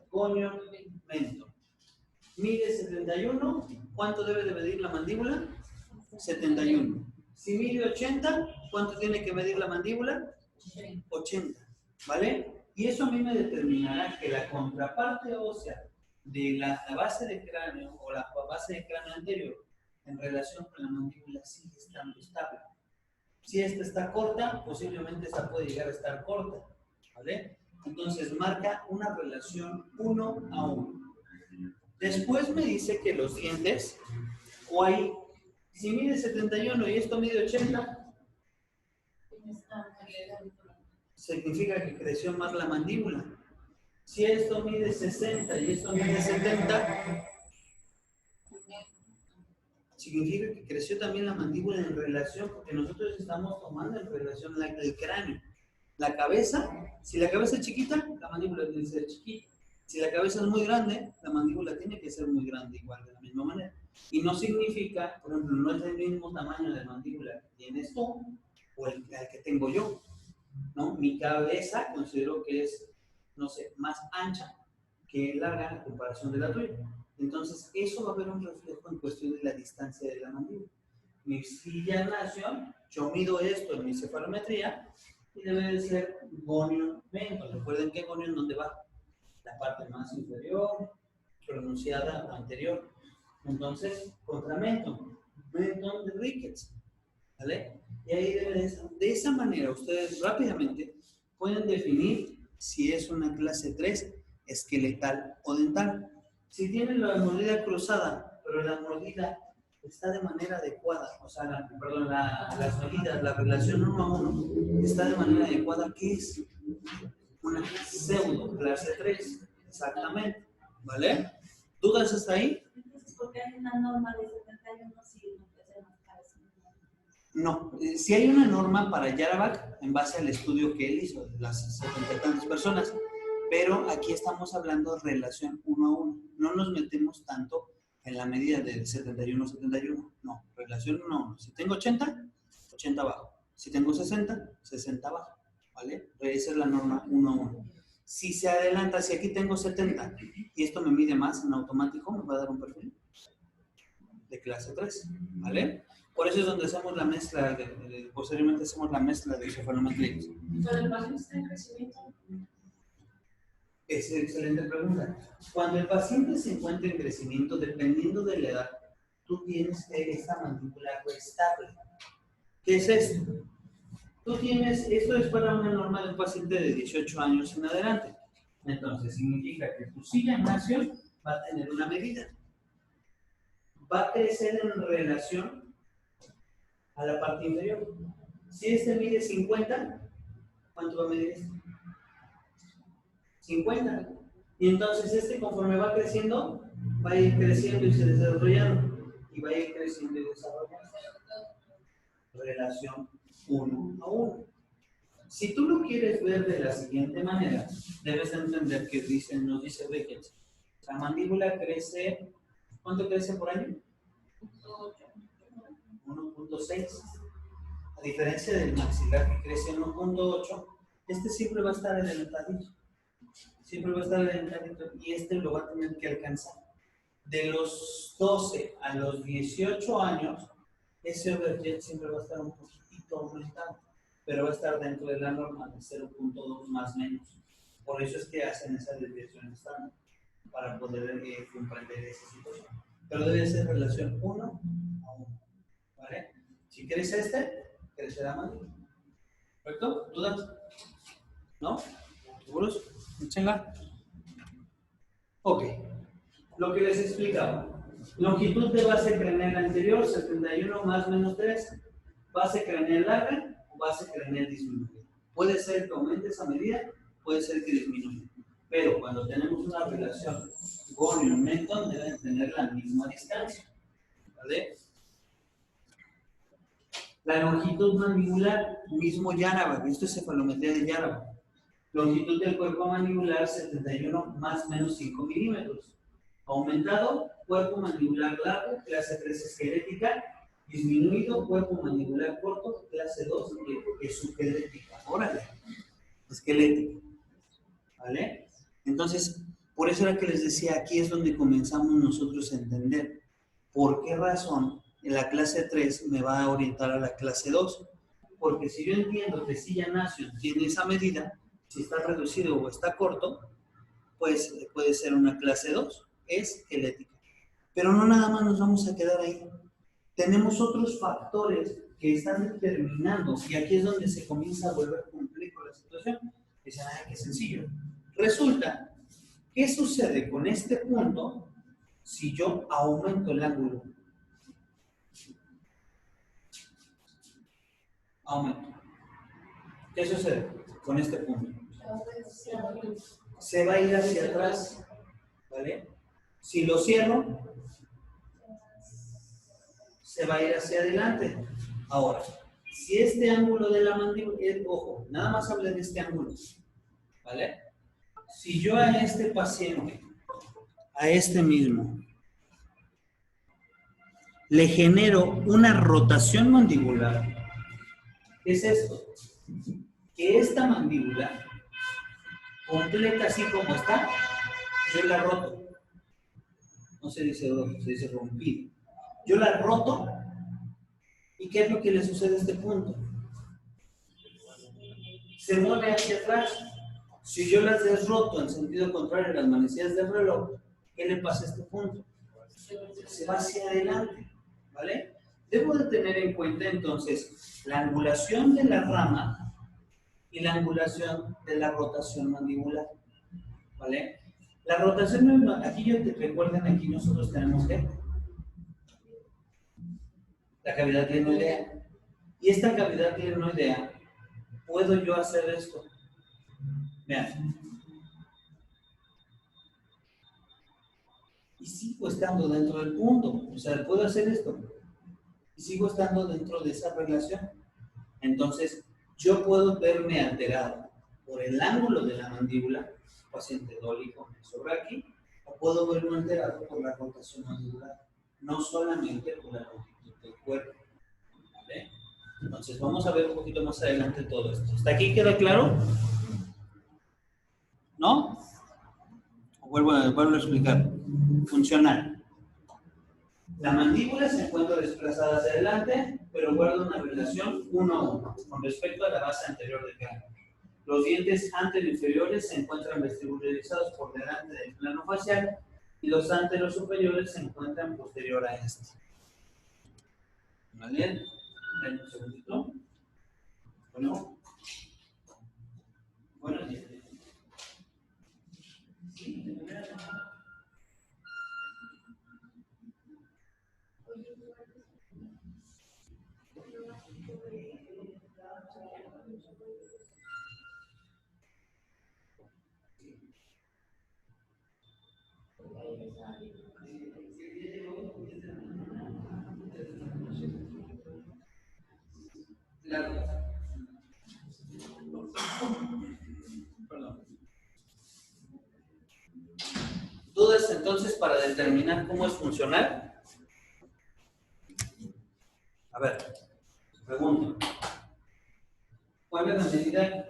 Speaker 1: conio mento. Mide 71, ¿cuánto debe de medir la mandíbula? 71. Si mide 80, ¿cuánto tiene que medir la mandíbula? 80, ¿vale? Y eso a mí me determinará que la contraparte ósea de la base de cráneo o la base de cráneo anterior en relación con la mandíbula sigue estando estable. Si esta está corta, posiblemente esta puede llegar a estar corta, ¿vale? Entonces marca una relación 1 a 1. Después me dice que los dientes, o ahí, si mide 71 y esto mide 80, significa que creció más la mandíbula. Si esto mide 60 y esto mide 70, significa que creció también la mandíbula en relación, porque nosotros estamos tomando en relación el cráneo. La cabeza, si la cabeza es chiquita, la mandíbula tiene que ser chiquita. Si la cabeza es muy grande, la mandíbula tiene que ser muy grande, igual, de la misma manera. Y no significa, por ejemplo, no es el mismo tamaño de mandíbula que tienes tú o el que tengo yo, ¿no? Mi cabeza considero que es, no sé, más ancha que larga en comparación de la tuya. Entonces, eso va a haber un reflejo en cuestión de la distancia de la mandíbula. Mi silla nació, yo mido esto en mi cefalometría y debe de ser gonion menton. Recuerden que gonion, ¿dónde va? La parte más inferior, pronunciada o anterior. Entonces, contra menton de Ricketts, ¿vale? Y ahí de esa manera ustedes rápidamente pueden definir si es una clase 3 esqueletal o dental. Si tienen la mordida cruzada, pero la mordida está de manera adecuada, o sea, las medidas, la relación 1 a 1 está de manera adecuada, ¿qué es? Una pseudo clase 3, exactamente, ¿vale? ¿Dudas hasta ahí?
Speaker 7: Entonces, ¿por qué hay una norma de 71 si no puede ser más cabeza?
Speaker 1: No, si hay una norma para Yarabak en base al estudio que él hizo de las 70 y tantas personas, pero aquí estamos hablando de relación 1 a 1. No nos metemos tanto en la medida del 71-71. No, relación 1 a 1. Si tengo 80, 80 abajo. Si tengo 60, 60 abajo. ¿Vale? Esa es la norma 1 a 1. Si se adelanta, si aquí tengo 70 y esto me mide más en automático, me va a dar un perfil de clase 3. ¿Vale? Por eso es donde hacemos la mezcla, posteriormente hacemos la mezcla de cefalometrías.
Speaker 3: ¿Pero el paciente está en crecimiento?
Speaker 1: Es excelente pregunta. Cuando el paciente se encuentra en crecimiento, dependiendo de la edad, tú tienes esta mandíbula estable. ¿Qué es esto? Tú tienes, esto es para una norma de un paciente de 18 años en adelante. Entonces, significa que tu silla nación va a tener una medida. Va a crecer en relación a la parte inferior. Si este mide 50, ¿cuánto va a medir este? 50. Y entonces este, conforme va creciendo, va a ir creciendo y se desarrollando. Y va a ir creciendo y desarrollando. Relación 1 a 1. Si tú lo quieres ver de la siguiente manera, debes entender que nos dice Ricketts, la mandíbula crece, ¿cuánto crece por año? 1.6. A diferencia del maxilar que crece 1.8, este siempre va a estar adelantadito. Siempre va a estar adelantadito y este lo va a tener que alcanzar. De los 12 a los 18 años, ese overjet siempre va a estar un poquitito aumentado, pero va a estar dentro de la norma de 0.2 más menos. Por eso es que hacen esa desviación estándar, para poder comprender esa situación. Pero debe ser relación 1 a 1. ¿Vale? Si crece este, crecerá más. ¿Correcto? ¿Dudas? ¿No? ¿Seguros? Échenla. Ok. Lo que les explicaba. Longitud de base craneal anterior, 71 más menos 3. Base craneal larga o base craneal disminuida. Puede ser que aumente esa medida, puede ser que disminuya. Pero cuando tenemos una relación gonion-menton, deben tener la misma distancia. ¿Vale? La longitud mandibular, mismo Yarabak. Esto es cefalometría de Yarabak. Longitud del cuerpo mandibular, 71 más menos 5 milímetros. Aumentado, cuerpo mandibular largo, clase 3 esquelética. Disminuido, cuerpo mandibular corto, clase 2 esquelética. Órale, esquelética. ¿Vale? Entonces, por eso era que les decía, aquí es donde comenzamos nosotros a entender por qué razón en la clase 3 me va a orientar a la clase 2. Porque si yo entiendo que si ya nació tiene esa medida, si está reducido o está corto, pues puede ser una clase 2, esquelética. Pero no nada más nos vamos a quedar ahí. Tenemos otros factores que están determinando, y aquí es donde se comienza a volver complejo la situación, Dicen, ay, qué sencillo. Resulta, ¿qué sucede con este punto si yo aumento el ángulo? Aumento. ¿Qué sucede con este punto? Se va a ir hacia atrás, ¿vale? Si lo cierro, se va a ir hacia adelante. Ahora, si este ángulo de la mandíbula, ojo, nada más hablé de este ángulo, ¿vale? Si yo a este paciente, a este mismo, le genero una rotación mandibular, ¿qué es esto? Que esta mandíbula, completa así como está, yo la roto. No se dice roto, se dice rompido. Yo la roto, ¿y qué es lo que le sucede a este punto? Se mueve hacia atrás. Si yo las desroto en sentido contrario a las manecillas del reloj, ¿qué le pasa a este punto? Se va hacia adelante, ¿vale? Debo de tener en cuenta entonces la angulación de la rama y la angulación de la rotación mandibular, ¿vale? La rotación, aquí yo te recuerden, aquí nosotros tenemos ¿qué? La cavidad glenoidea. Y esta cavidad glenoidea, ¿puedo yo hacer esto? Vean. Y sigo estando dentro del punto. O sea, puedo hacer esto. Y sigo estando dentro de esa relación. Entonces, yo puedo verme alterado por el ángulo de la mandíbula, paciente dólico, me sobra aquí, o puedo verme alterado por la rotación mandibular, no solamente por la longitud del cuerpo. ¿Vale? Entonces, vamos a ver un poquito más adelante todo esto. ¿Hasta aquí queda claro? ¿No? Vuelvo a explicar. Funcional. La mandíbula se encuentra desplazada hacia adelante, pero guarda una relación 1 a 1 con respecto a la base anterior del cráneo. Los dientes anteroinferiores se encuentran vestibularizados por delante del plano facial y los anterosuperiores se encuentran posterior a este. ¿Vale? Ven un segundito. Bueno. Buenos días. Perdón. ¿Dudas entonces para determinar cómo es funcional? A ver, pregunto. ¿Cuál es la medida?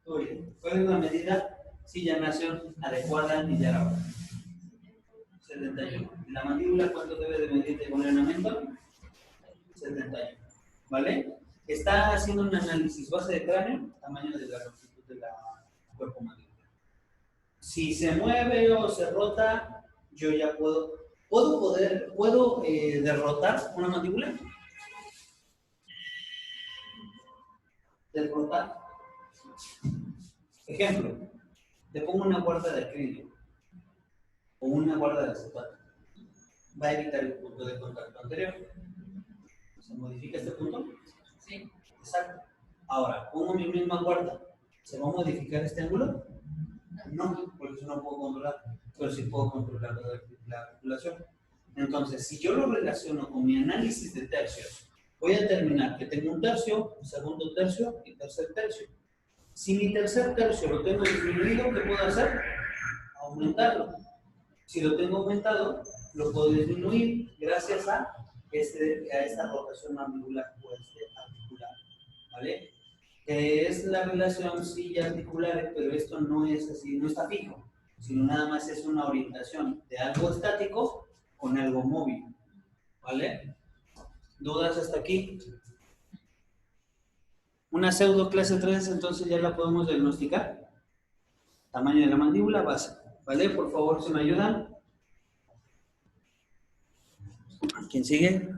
Speaker 1: Oye, ¿cuál es la medida silla-nación adecuada y ya ahora? 71. ¿Y la mandíbula cuánto debe de medir de ordenamiento? 71. ¿Vale? Está haciendo un análisis base de cráneo, tamaño de la longitud del cuerpo mandibular. Si se mueve o se rota, yo ya ¿puedo derrotar una mandíbula? Derrotar. Ejemplo, le pongo una guarda de acrílico o una guarda de acetato. Va a evitar el punto de contacto anterior. ¿Se modifica este punto?
Speaker 3: Sí.
Speaker 1: Exacto. Ahora, pongo mi misma guarda. ¿Se va a modificar este ángulo? No, porque eso no puedo controlar. Pero sí puedo controlar la articulación. Entonces, si yo lo relaciono con mi análisis de tercios, voy a determinar que tengo un tercio, segundo tercio y tercer tercio. Si mi tercer tercio lo tengo disminuido, ¿qué puedo hacer? Aumentarlo. Si lo tengo aumentado, lo puedo disminuir gracias a esta rotación mandibular o articular. ¿Vale? Que es la relación silla articular, pero esto no es así, no está fijo, sino nada más es una orientación de algo estático con algo móvil. ¿Vale? ¿Dudas hasta aquí? Una pseudo clase 3, entonces ya la podemos diagnosticar. Tamaño de la mandíbula, base. ¿Vale? Por favor, ¿se me ayudan? ¿Quién sigue?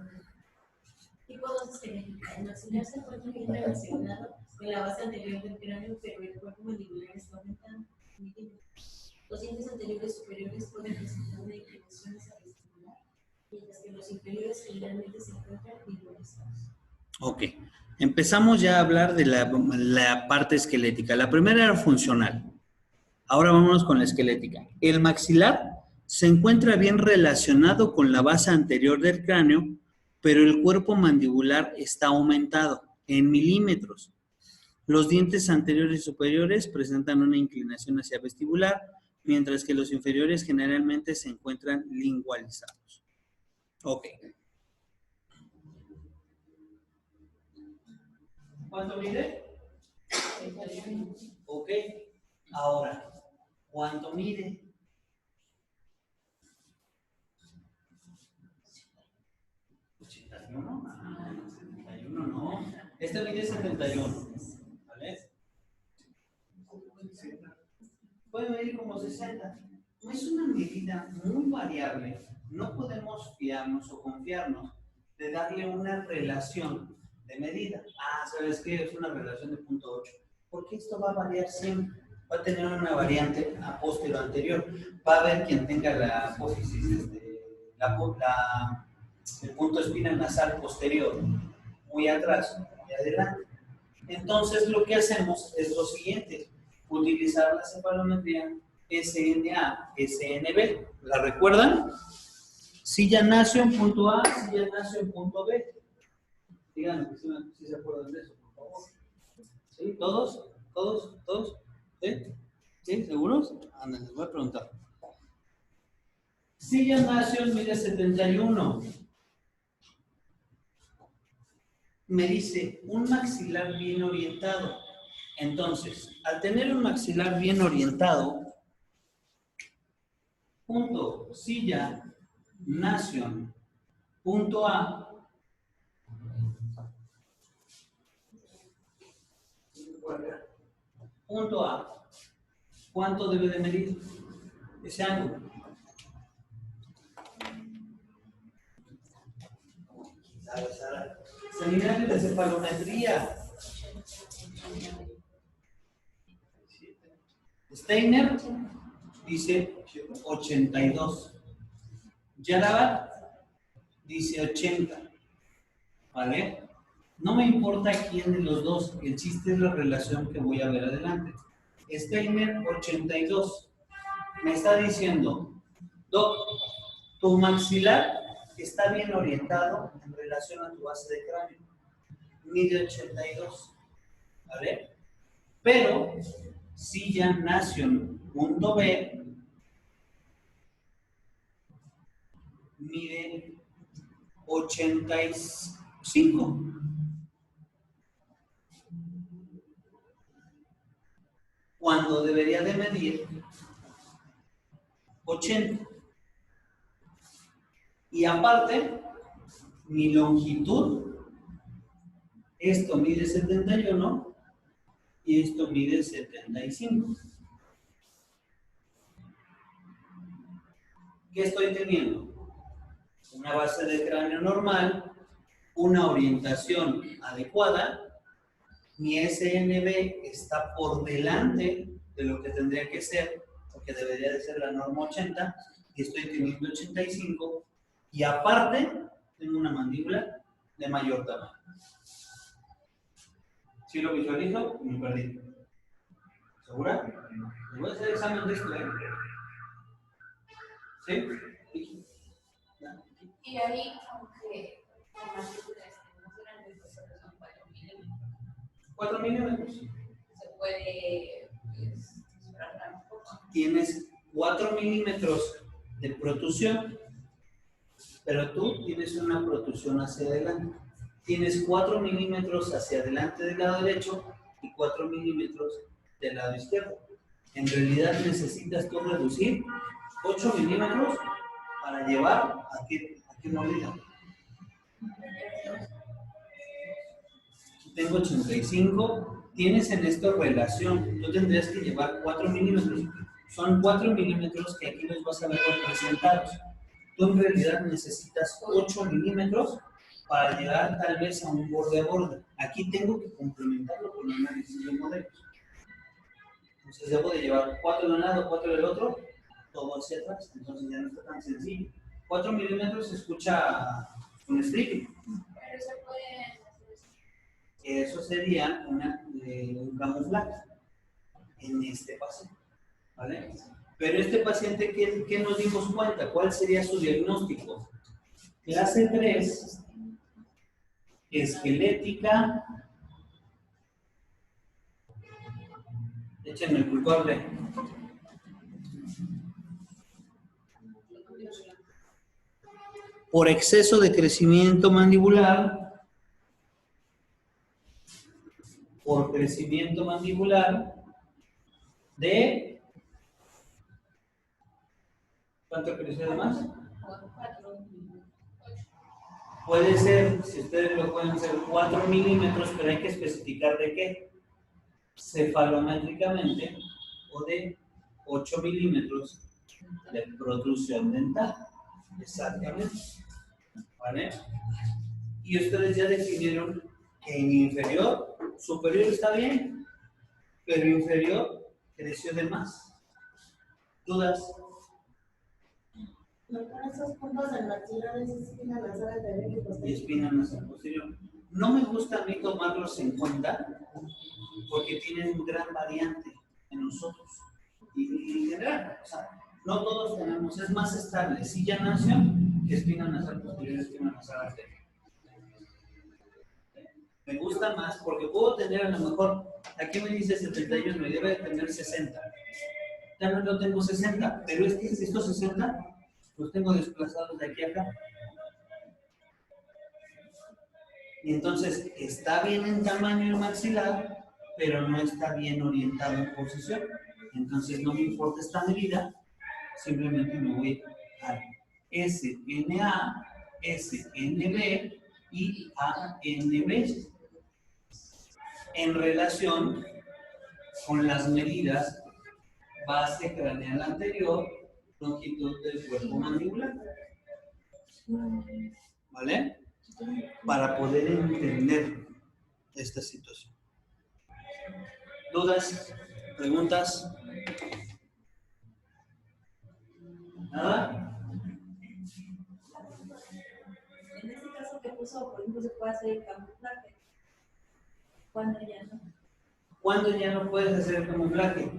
Speaker 7: Tipo 2 esquelética. El maxilar se encuentra bien relacionado en la base anterior del cráneo, pero el cuerpo mandibular está aumentado. Los dientes anteriores superiores pueden presentar una inclinación hacia el vestibular, mientras que los inferiores generalmente se encuentran visualizados.
Speaker 1: Ok, empezamos ya a hablar de la parte esquelética. La primera era funcional. Ahora vámonos con la esquelética. El maxilar se encuentra bien relacionado con la base anterior del cráneo, pero el cuerpo mandibular está aumentado en milímetros. Los dientes anteriores y superiores presentan una inclinación hacia vestibular, mientras que los inferiores generalmente se encuentran lingualizados. Ok. ¿Cuánto mide? Ok. Ahora, ¿cuánto mide? 81. Ah, 71 no. Este mide 71. ¿Vale? Puede medir como 60. No es una medida muy variable. No podemos fiarnos o confiarnos de darle una relación de medida. Ah, ¿sabes qué? Es una relación de 0.8. Porque esto va a variar siempre. Va a tener una variante a posterior o anterior. Va a haber quien tenga la apófisis, el punto espina nasal posterior muy atrás, muy adelante. Entonces lo que hacemos es lo siguiente: utilizar la cefalometría SNA, SNB. ¿La recuerdan? Si ya nació en punto A, si ya nació en punto B. Díganme si se acuerdan de eso, por favor. ¿Sí? ¿Todos? ¿Todos? ¿Todos? ¿Sí? ¿Sí? ¿Seguros? Anda, les voy a preguntar. Si ya nació en 71. Me dice un maxilar bien orientado. Entonces, al tener un maxilar bien orientado, punto silla, nación, punto A, punto A, ¿cuánto debe de medir ese ángulo? Seminario de cefalometría. Steiner dice 82. Yarabat dice 80. ¿Vale? No me importa quién de los dos, el chiste es la relación que voy a ver adelante. Steiner 82. Me está diciendo, Doc, tu maxilar está bien orientado en relación a tu base de cráneo. Mide 82. ¿Vale? Pero si ya nació en punto B, mide 85. Cuando debería de medir 80. Y aparte, mi longitud, esto mide 71 y esto mide 75. ¿Qué estoy teniendo? Una base de cráneo normal, una orientación adecuada, mi SNB está por delante de lo que tendría que ser, porque debería de ser la norma 80, y estoy teniendo 85, y aparte tengo una mandíbula de mayor tamaño. ¿Sí lo visualizo? Me perdí. ¿Segura? Les voy a hacer examen de esto, ¿eh? ¿Sí?
Speaker 2: Y ahí, aunque las mandíbulas no son grandes, son 4 milímetros.
Speaker 1: 4 milímetros.
Speaker 2: Se puede disfrazar un poco.
Speaker 1: Tienes 4 milímetros de protrusión, pero tú tienes una protrusión hacia adelante. Tienes 4 milímetros hacia adelante del lado derecho y 4 milímetros del lado izquierdo. En realidad necesitas tú reducir 8 milímetros para llevar a qué medida. Tengo 85. Tienes en esto relación. Tú tendrías que llevar 4 milímetros. Son 4 milímetros que aquí los vas a ver representados. Tú en realidad necesitas 8 milímetros para llegar tal vez a un borde a borde. Aquí tengo que complementarlo con análisis de modelos. Entonces debo de llevar 4 de un lado, 4 del otro, todo hacia atrás. Entonces ya no está tan sencillo. 4 milímetros se escucha un stripping.
Speaker 2: Pero se puede hacer eso.
Speaker 1: Eso sería un camuflaje en este paciente. ¿Vale? Pero este paciente, ¿qué nos dimos cuenta? ¿Cuál sería su diagnóstico? Clase 3, esquelética. Échenme el culpable. Por exceso de crecimiento mandibular. Por crecimiento mandibular de... ¿Cuánto creció de más?
Speaker 2: 4.
Speaker 1: Puede ser, si ustedes lo pueden hacer, 4 milímetros, pero hay que especificar de qué. Cefalométricamente o de 8 milímetros de protrusión dental. Exactamente. ¿Vale? Y ustedes ya definieron que en inferior, superior está bien, pero inferior creció de más. ¿Dudas?
Speaker 4: No, con esos puntos del maxilar es espina nasal anterior y
Speaker 1: Y
Speaker 4: posterior.
Speaker 1: espina nasal posterior. No me gusta a mí tomarlos en cuenta porque tienen gran variante en nosotros. Y en general, o sea, no todos tenemos, es más estable sillación que espina nasal posterior y espina nasal anterior. Me gusta más porque puedo tener a lo mejor, aquí me dice 71 y debe de tener 60. Ya no tengo 60, pero estos 60 los tengo desplazados de aquí a acá. Y entonces está bien en tamaño el maxilar, pero no está bien orientado en posición. Entonces no me importa esta medida, simplemente me voy a SNA, SNB y ANB en relación con las medidas base craneal anterior, longitud del cuerpo mandibular. ¿Vale? Para poder entender esta situación. ¿Dudas? ¿Preguntas? ¿Nada?
Speaker 7: En este caso que puso, por ejemplo, se puede hacer el camuflaje. Cuando ya no.
Speaker 1: ¿Cuándo ya no puedes hacer el camuflaje?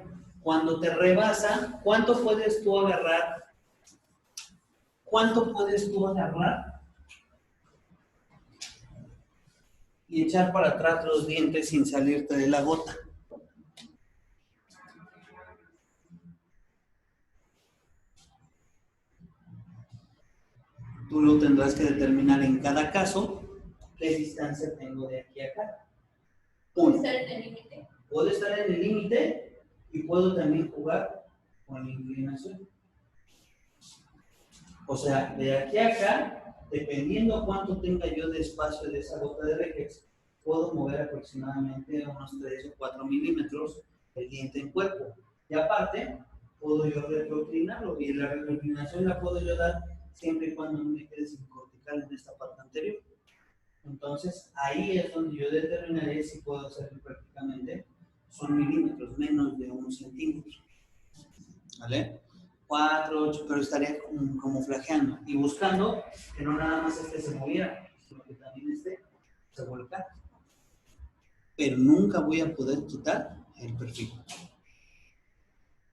Speaker 1: Cuando te rebasa, ¿cuánto puedes tú agarrar? ¿Cuánto puedes tú agarrar y echar para atrás los dientes sin salirte de la gota? Tú lo tendrás que determinar en cada caso qué distancia tengo de aquí a acá.
Speaker 2: ¿Puede
Speaker 1: Uno,
Speaker 2: estar en el límite?
Speaker 1: puedo estar en el límite y puedo también jugar con la inclinación. O sea, de aquí a acá, dependiendo cuánto tenga yo de espacio de esa gota de Regex, puedo mover aproximadamente unos 3 o 4 milímetros el diente en cuerpo. Y aparte, puedo yo retroclinarlo y la retroclinación la puedo yo dar siempre y cuando no me quede sin cortical en esta parte anterior. Entonces, ahí es donde yo determinaré si puedo hacerlo prácticamente, son milímetros, menos de 1 centímetro. ¿Vale? 4, 8, pero estaría como flageando y buscando que no nada más se moviera, sino que también se volcara. Pero nunca voy a poder quitar el perfil.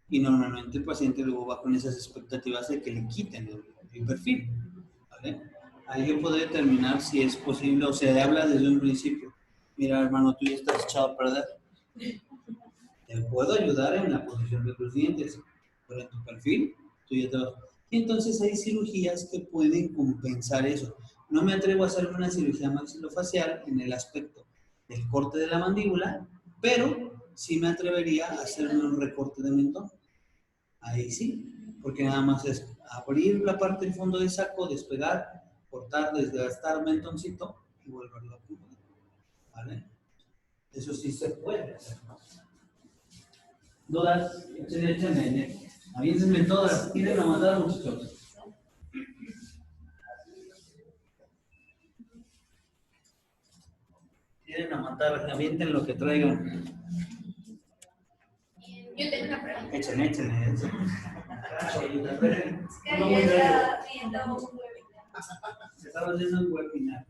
Speaker 1: Y normalmente el paciente luego va con esas expectativas de que le quiten el perfil. ¿Vale? Ahí yo puedo determinar si es posible o se habla desde un principio. Mira, hermano, tú ya estás echado a perder. Te puedo ayudar en la posición de tus dientes, pero en tu perfil, tú ya te vas. Y entonces hay cirugías que pueden compensar eso. No me atrevo a hacer una cirugía maxilofacial en el aspecto del corte de la mandíbula, pero sí me atrevería a hacer un recorte de mentón. Ahí sí, porque nada más es abrir la parte del fondo del saco, despegar, cortar, desgastar mentoncito y volverlo a acomodar. ¿Vale? Eso sí se puede hacer. ¿Dudas? Échenme. Avísenme todas. Quieren a matar, muchachos. quieren matar, avienten lo que traigan.
Speaker 6: Yo tengo una pregunta.
Speaker 1: Échenle.
Speaker 2: Es que ayer estaba viendo un webinar
Speaker 1: Se estaba haciendo un webinar.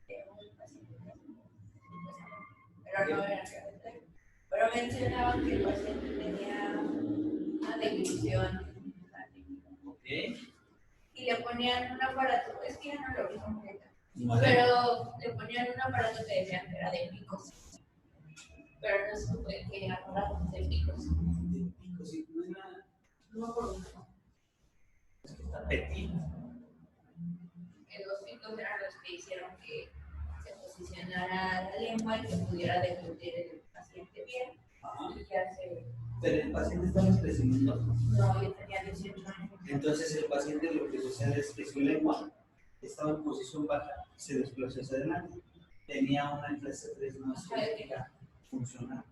Speaker 2: de un paciente, pero no era realmente. Pero mencionaban que el paciente tenía una deglución
Speaker 1: Ok.
Speaker 2: y le ponían un aparato, es que ya no lo vi completa,
Speaker 1: Vale.
Speaker 2: pero le ponían un aparato que decían que era de picos, pero no supe qué aparato de picos.
Speaker 1: Sí, no es nada.
Speaker 3: No me acuerdo.
Speaker 1: Es que está petit.
Speaker 2: Los picos eran los que hicieron que se posicionara la lengua y que pudiera deglutir el paciente bien.
Speaker 1: Ajá.
Speaker 2: Y ya se.
Speaker 1: Pero el paciente está en crecimiento.
Speaker 2: No, yo tenía 18 años.
Speaker 1: Entonces el paciente lo que sucede es que su lengua estaba en posición baja, se desplazó hacia adelante. Tenía una clase 3 no estética funcional.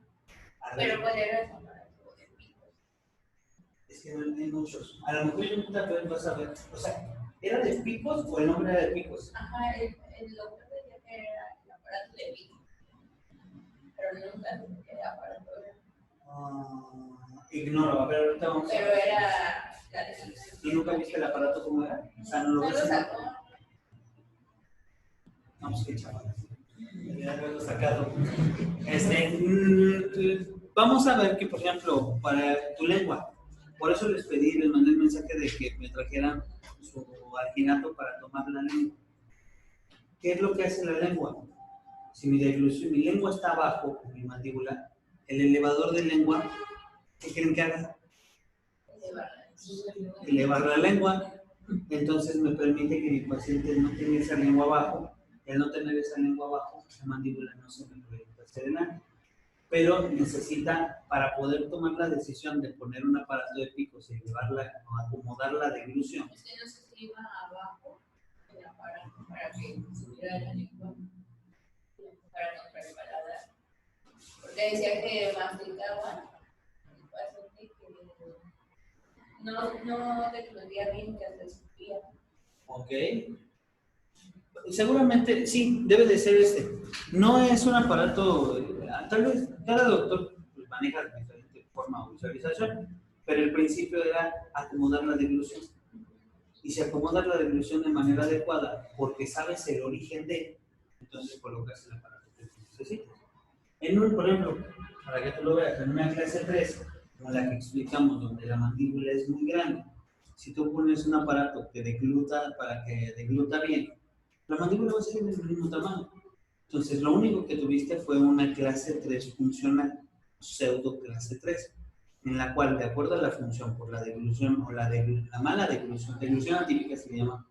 Speaker 2: Pero ¿cuál era el aparato de picos?
Speaker 1: Es que no hay muchos. A lo mejor yo nunca vas a ver. O sea, ¿era de picos o el nombre era de picos?
Speaker 2: Ajá, el doctor decía que era el aparato de picos. Pero nunca supe qué aparato era.
Speaker 1: Ignoro, a ver, ahorita vamos a
Speaker 2: Pero
Speaker 1: ver.
Speaker 2: era la deglución.
Speaker 1: ¿Y nunca viste el aparato cómo era? O sea, no lo
Speaker 2: No
Speaker 1: ves.
Speaker 2: lo sacó.
Speaker 1: Vamos, qué chaval. Debería haberlo sacado. Vamos a ver que, por ejemplo, para tu lengua, por eso les pedí, les mandé el mensaje de que me trajeran su alginato para tomar la lengua. ¿Qué es lo que hace la lengua? Si mi lengua está abajo, mi mandíbula, el elevador de lengua, ¿qué quieren que haga? Elevar la lengua. Entonces me permite que mi paciente no tenga esa lengua abajo. Y al no tener esa lengua abajo, la mandíbula no se me proyecta hacia adelante. Pero necesita, para poder tomar la decisión de poner un aparato de picos y elevarla o acomodar la deglución,
Speaker 2: Es que no sé si iba abajo el aparato para que subiera la lengua, para no paladar. Porque decía que masticaba el paciente que no degluía bien, que hasta escupía.
Speaker 1: ¿ok? Seguramente sí, debe de ser este. No es un aparato, tal vez cada doctor pues, maneja de diferente forma o visualización, pero el principio era acomodar la deglución. Y si acomodas la deglución de manera adecuada, porque sabes el origen de, entonces colocas el aparato que necesitas. Por ejemplo, para que tú lo veas, en una clase 3, como la que explicamos, donde la mandíbula es muy grande, si tú pones un aparato que degluta, para que degluta bien, la mandíbula va a ser del mismo tamaño. Entonces, lo único que tuviste fue una clase 3 funcional, pseudo clase 3, en la cual, de acuerdo a la función por la deglución o la mala deglución atípica se le llama,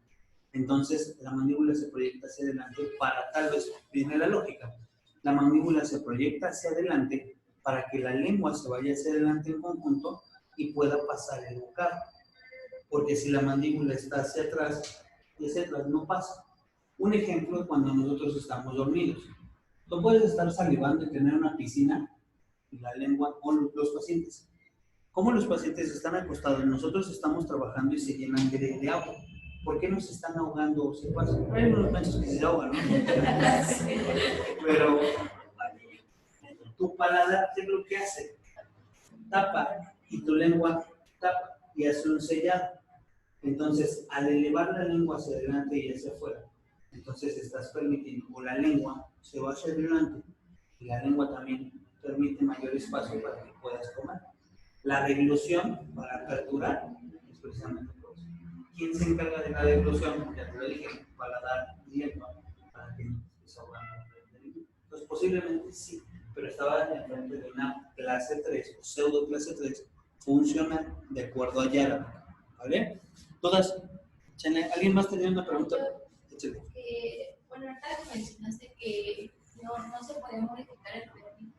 Speaker 1: entonces la mandíbula se proyecta hacia adelante para, tal vez, viene la lógica, la mandíbula se proyecta hacia adelante para que la lengua se vaya hacia adelante en conjunto y pueda pasar el bocado. Porque si la mandíbula está hacia atrás no pasa. Un ejemplo es cuando nosotros estamos dormidos. Tú puedes estar salivando y tener una piscina y la lengua, o los pacientes. Como los pacientes están acostados, nosotros estamos trabajando y se llenan de agua. ¿Por qué no se están ahogando? Hay unos mensos que se ahogan, ¿no? Pero tu paladar, ¿qué es lo que hace? Tapa, y tu lengua tapa y hace un sellado. Entonces, al elevar la lengua hacia adelante y hacia afuera, entonces estás permitiendo, o la lengua se va hacia adelante y la lengua también permite mayor espacio para que puedas tomar. La deglución para aperturar es precisamente por eso. ¿Quién se encarga de la deglución? Ya te lo dije, paladar y lengua, para que no te estés ahogando. Entonces, posiblemente sí, pero estaba en frente de una clase 3 o pseudo clase 3 funcional de acuerdo a Yara. ¿Vale? Todas. ¿Alguien más tenía una pregunta? Échale.
Speaker 6: Bueno, ahorita que mencionaste que no se puede modificar el perfil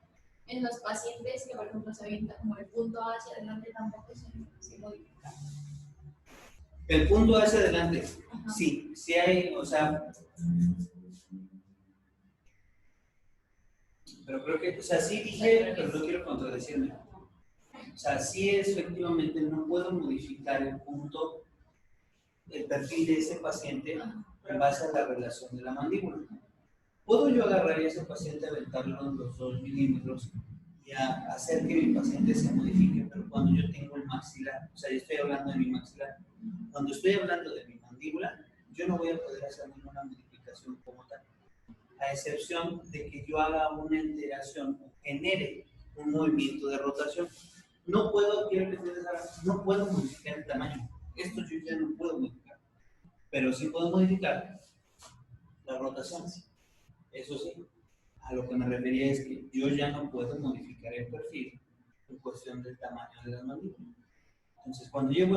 Speaker 6: en los pacientes que, por ejemplo, se avienta como el punto hacia adelante, tampoco se modifica.
Speaker 1: El punto hacia adelante,
Speaker 6: Ajá.
Speaker 1: sí hay, o sea, pero creo que, o sea, sí dije, pero no quiero contradecirme. O sea, sí efectivamente no puedo modificar el punto, el perfil de ese paciente en base a la relación de la mandíbula. ¿Puedo yo agarrar a ese paciente, aventarlo en los 2 milímetros y hacer que mi paciente se modifique? Pero cuando yo tengo el maxilar, o sea, yo estoy hablando de mi maxilar, cuando estoy hablando de mi mandíbula, yo no voy a poder hacer ninguna modificación como tal, a excepción de que yo haga una alteración o genere un movimiento de rotación. No puedo, quiero que ustedes hagan, no puedo modificar el tamaño. Esto yo ya no puedo modificar, pero sí puedo modificar la rotación. Eso sí, a lo que me refería es que yo ya no puedo modificar el perfil en cuestión del tamaño de las mandíbulas. Entonces, cuando llevo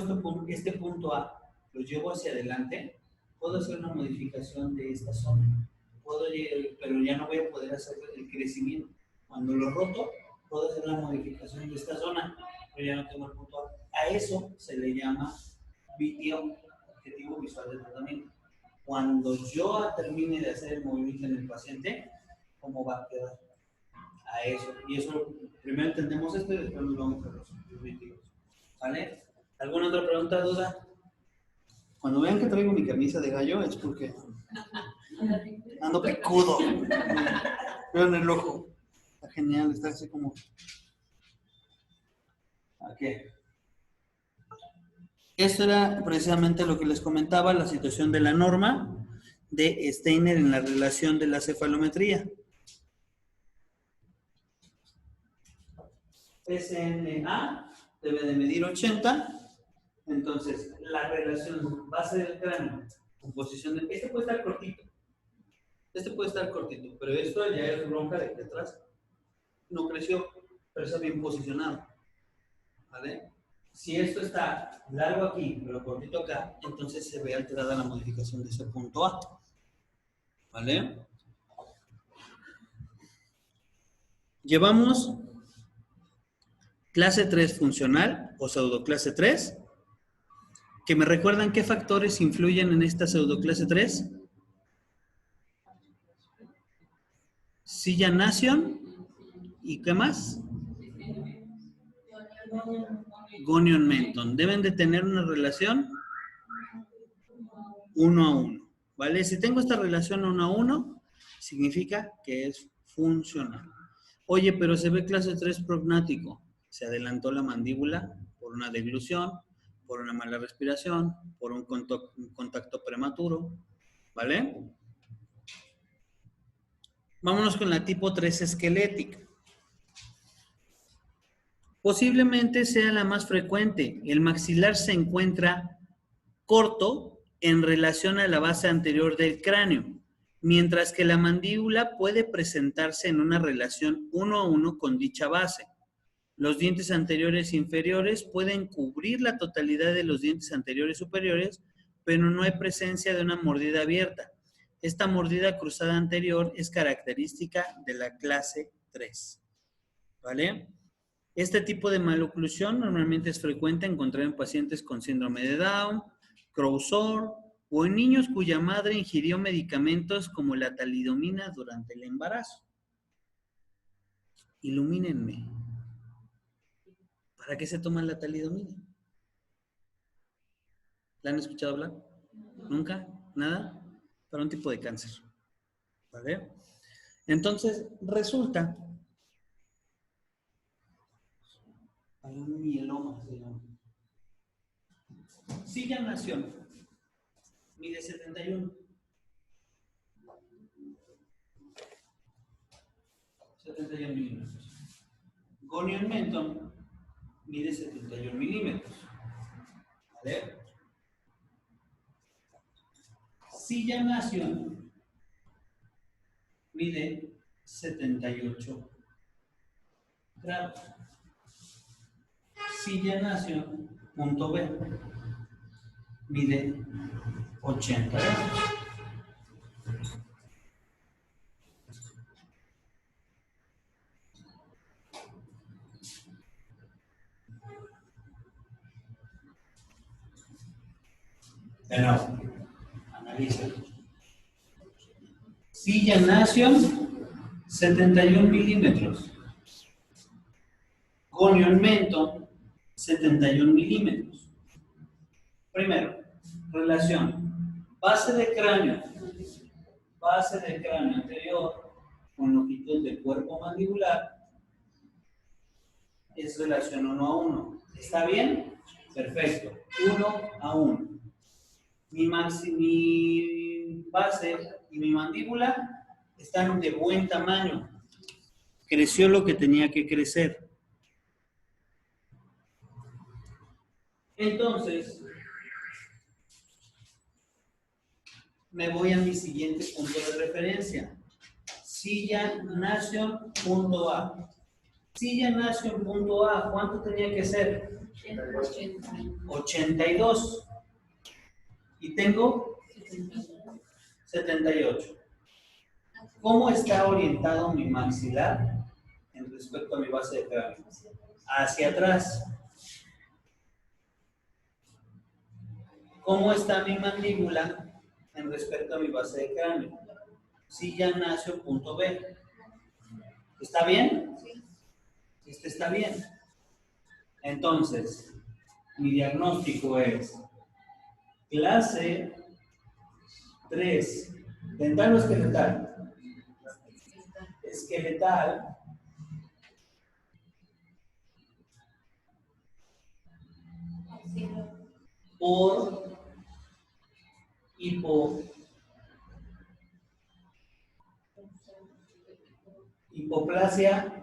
Speaker 1: este punto A, lo llevo hacia adelante, puedo hacer una modificación de esta zona, pero ya no voy a poder hacer el crecimiento. Cuando lo roto, puedo hacer la modificación de esta zona, pero ya no tengo el punto A. A eso se le llama VTO, objetivo visual de tratamiento. Cuando yo termine de hacer el movimiento en el paciente, ¿cómo va a quedar? A eso. Y eso, primero entendemos esto y después nos vamos a los objetivos. ¿Vale? ¿Alguna otra pregunta, duda? Cuando vean que traigo mi camisa de gallo es porque ando picudo. Vean el ojo. Está genial, está así como... Aquí. Esto era precisamente lo que les comentaba, la situación de la norma de Steiner en la relación de la cefalometría. SNA debe de medir 80, entonces la relación base del cráneo con posición de... Este puede estar cortito, pero esto ya es bronca de que atrás no creció, pero está bien posicionado, ¿vale? Si esto está largo aquí, pero cortito acá, entonces se ve alterada la modificación de ese punto A. ¿Vale? Llevamos clase 3 funcional o pseudoclase 3. ¿Que me recuerdan qué factores influyen en esta pseudoclase 3? Silla Nation. ¿Y qué más? Gonion-Menton. Deben de tener una relación 1 a 1. ¿Vale? Si tengo esta relación 1 a 1, significa que es funcional. Oye, pero se ve clase 3 prognático. Se adelantó la mandíbula por una deglución, por una mala respiración, por un contacto prematuro. ¿Vale? Vámonos con la tipo 3 esquelética. Posiblemente sea la más frecuente. El maxilar se encuentra corto en relación a la base anterior del cráneo, mientras que la mandíbula puede presentarse en una relación 1 a 1 con dicha base. Los dientes anteriores e inferiores pueden cubrir la totalidad de los dientes anteriores superiores, pero no hay presencia de una mordida abierta. Esta mordida cruzada anterior es característica de la clase 3. ¿Vale? Este tipo de maloclusión normalmente es frecuente encontrar en pacientes con síndrome de Down, Crouzon o en niños cuya madre ingirió medicamentos como la talidomina durante el embarazo. Ilumínenme. ¿Para qué se toma la talidomina? ¿La han escuchado hablar? ¿Nunca? ¿Nada? Para un tipo de cáncer. ¿Vale? Entonces, resulta... Hay un mieloma, se llama. Silla Nation. Mide 71. 71 milímetros. Gonion-Menton mide 71 milímetros. ¿Vale? Silla Nation mide 78 grados. Silla Nation, punto B, mide 80 grados. De nuevo, analiza. Silla Nation, 71 milímetros. Gonion-Menton, 71 milímetros. Primero, relación base de cráneo base del cráneo anterior con longitud del cuerpo mandibular es relación 1 a 1. ¿Está bien? Perfecto. 1 a 1. Mi base y mi mandíbula están de buen tamaño. Creció lo que tenía que crecer. Entonces, me voy a mi siguiente punto de referencia. Silla Nation punto A. Silla Nation punto A, ¿cuánto tenía que ser? 82. Y tengo 78. ¿Cómo está orientado mi maxilar en respecto a mi base de cráneo? Hacia atrás. ¿Cómo está mi mandíbula en respecto a mi base de cráneo? Silla Nation punto B. ¿Está bien? Este está bien. Entonces, mi diagnóstico es clase 3, dental o esqueletal. Esqueletal por hipoplasia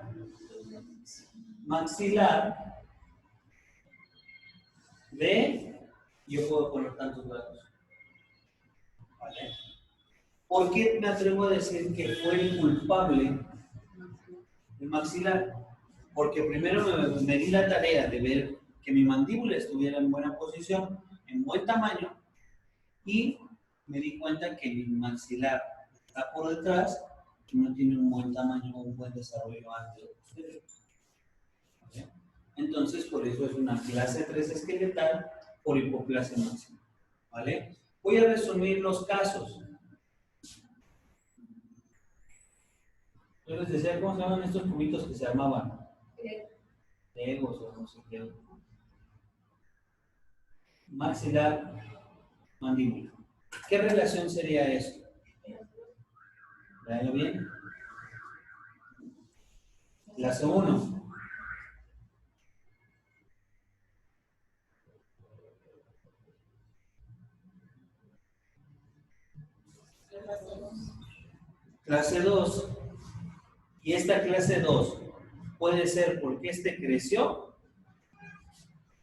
Speaker 1: maxilar de, yo puedo poner tantos datos. ¿Vale? ¿Por qué me atrevo a decir que fue el culpable el maxilar? Porque primero me di la tarea de ver que mi mandíbula estuviera en buena posición, en buen tamaño, y me di cuenta que mi maxilar está por detrás y no tiene un buen tamaño o un buen desarrollo antes. ¿Vale? Entonces, por eso es una clase 3 esqueletal por hipoplasia máxima. ¿Vale? Voy a resumir los casos. Yo les decía, ¿cómo se llaman estos cubitos que se armaban? Legos o no sé qué. Maxilar, mandíbula. ¿Qué relación sería eso? ¿Veanlo bien? Clase 1. Clase 2. Y esta clase 2 puede ser porque este creció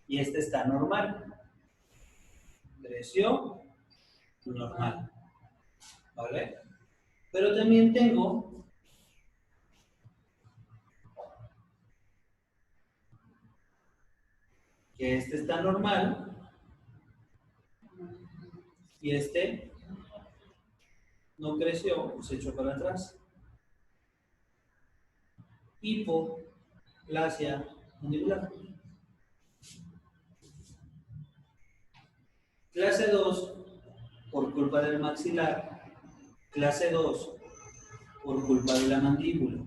Speaker 1: y este está normal. Creció normal. ¿Vale? Pero también tengo que este está normal y este no creció, se echó para atrás. Hipoplasia mandibular. Clase 2 por culpa del maxilar. Clase 2 por culpa de la mandíbula.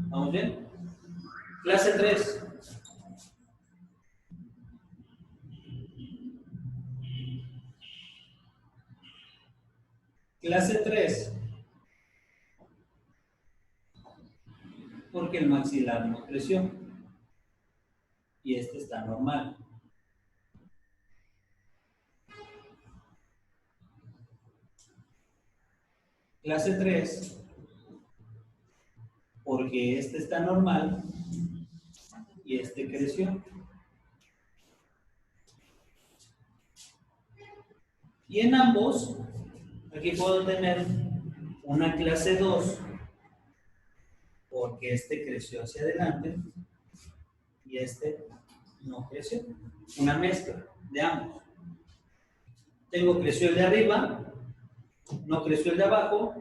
Speaker 1: ¿Vamos bien? Clase 3. Clase 3. Porque el maxilar no creció. Y este está normal. Clase 3. Porque este está normal y este creció. Y en ambos, aquí puedo tener una clase 2 porque este creció hacia adelante y este no creció. Una mezcla de ambos. Tengo creció el de arriba, no creció el de abajo,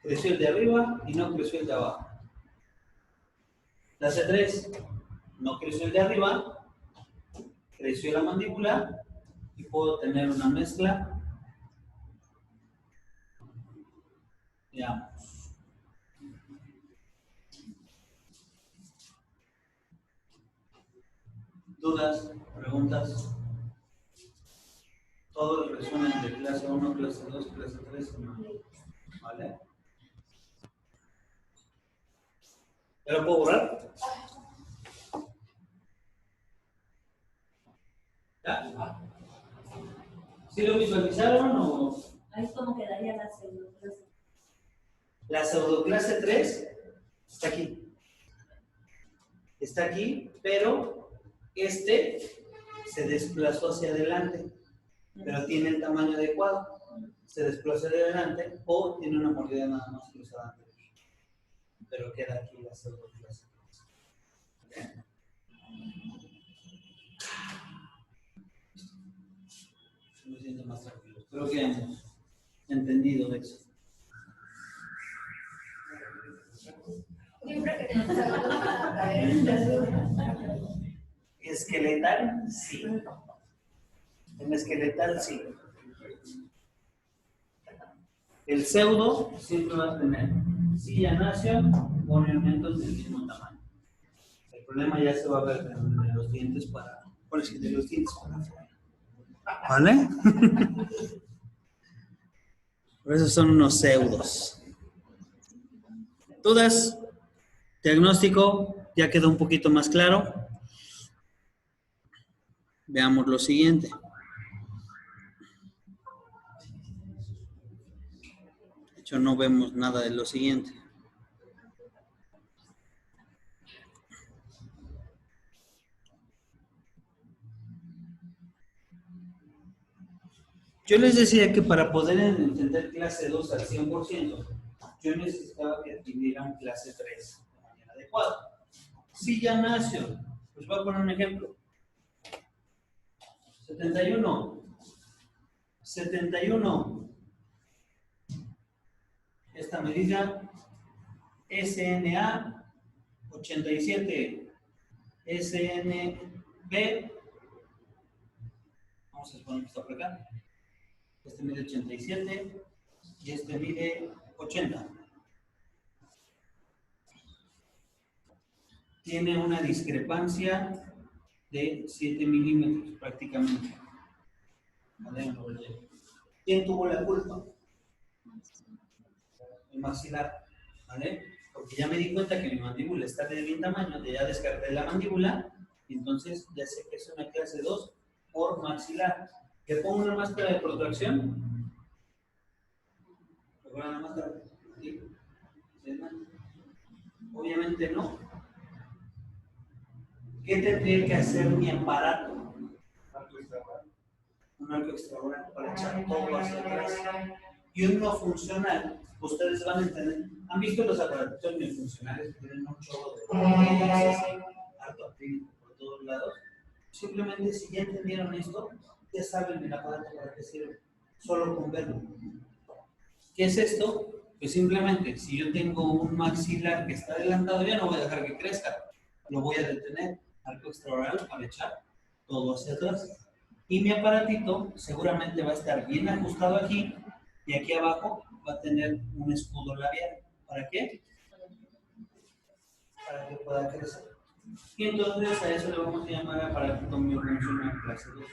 Speaker 1: creció el de arriba y no creció el de abajo. Clase 3, no creció el de arriba, creció la mandíbula y puedo tener una mezcla de ambos. ¿Dudas? ¿Preguntas? ¿Todo resumen de clase 1, clase 2, clase 3, ¿vale? ¿Ya lo puedo borrar? ¿Ya? ¿Sí lo visualizaron o...?
Speaker 7: Ahí como quedaría la pseudoclase.
Speaker 1: La pseudoclase 3 está aquí. Está aquí, pero se desplazó hacia adelante, pero tiene el tamaño adecuado. Se desplaza hacia adelante o tiene una mordida nada más cruzada anterior. Pero queda aquí la pseudoclase 3. Me siento más tranquilo. Creo que hemos entendido de eso.
Speaker 2: Siempre que tenemos algo para caer.
Speaker 1: Esqueletal, sí. En esqueletal, sí. El pseudo siempre va a tener silla nación con elementos del mismo tamaño. El problema ya se va a ver de los dientes para afuera. ¿Vale? Por eso son unos pseudos. ¿Dudas? Diagnóstico, ya quedó un poquito más claro. Veamos lo siguiente. De hecho, no vemos nada de lo siguiente. Yo les decía que para poder entender clase 2 al 100%, yo necesitaba que adquirieran clase 3 de manera adecuada. Silla nación, pues voy a poner un ejemplo. 71. Esta medida SNA 87, SNB, vamos a suponer que está por acá. Este mide 87 y este mide 80. Tiene una discrepancia de 7 milímetros prácticamente. ¿Vale? ¿Quién tuvo la culpa? El maxilar. ¿Vale? Porque ya me di cuenta que mi mandíbula está de bien tamaño, ya descarté la mandíbula, y entonces ya sé que es una clase 2 por maxilar. ¿Le pongo una máscara de protracción? ¿Le pongo una máscara? ¿Sí? Obviamente no. ¿Qué tendría que hacer mi aparato? Un arco extraoral para echar todo hacia atrás. Y un no funcional, ustedes van a entender. ¿Han visto los aparatos funcionales que tienen un chorro de harto acrílico por todos lados? Simplemente, si ya entendieron esto, ya saben el aparato para qué sirve, solo con verlo. ¿Qué es esto? Pues simplemente, si yo tengo un maxilar que está adelantado, ya no voy a dejar que crezca, lo voy a detener, arco extraoral para echar todo hacia atrás. Y mi aparatito seguramente va a estar bien ajustado aquí, y aquí abajo va a tener un escudo labial. ¿Para qué? Para que pueda crecer. Y entonces a eso le vamos a llamar aparatito miofuncional clase 2.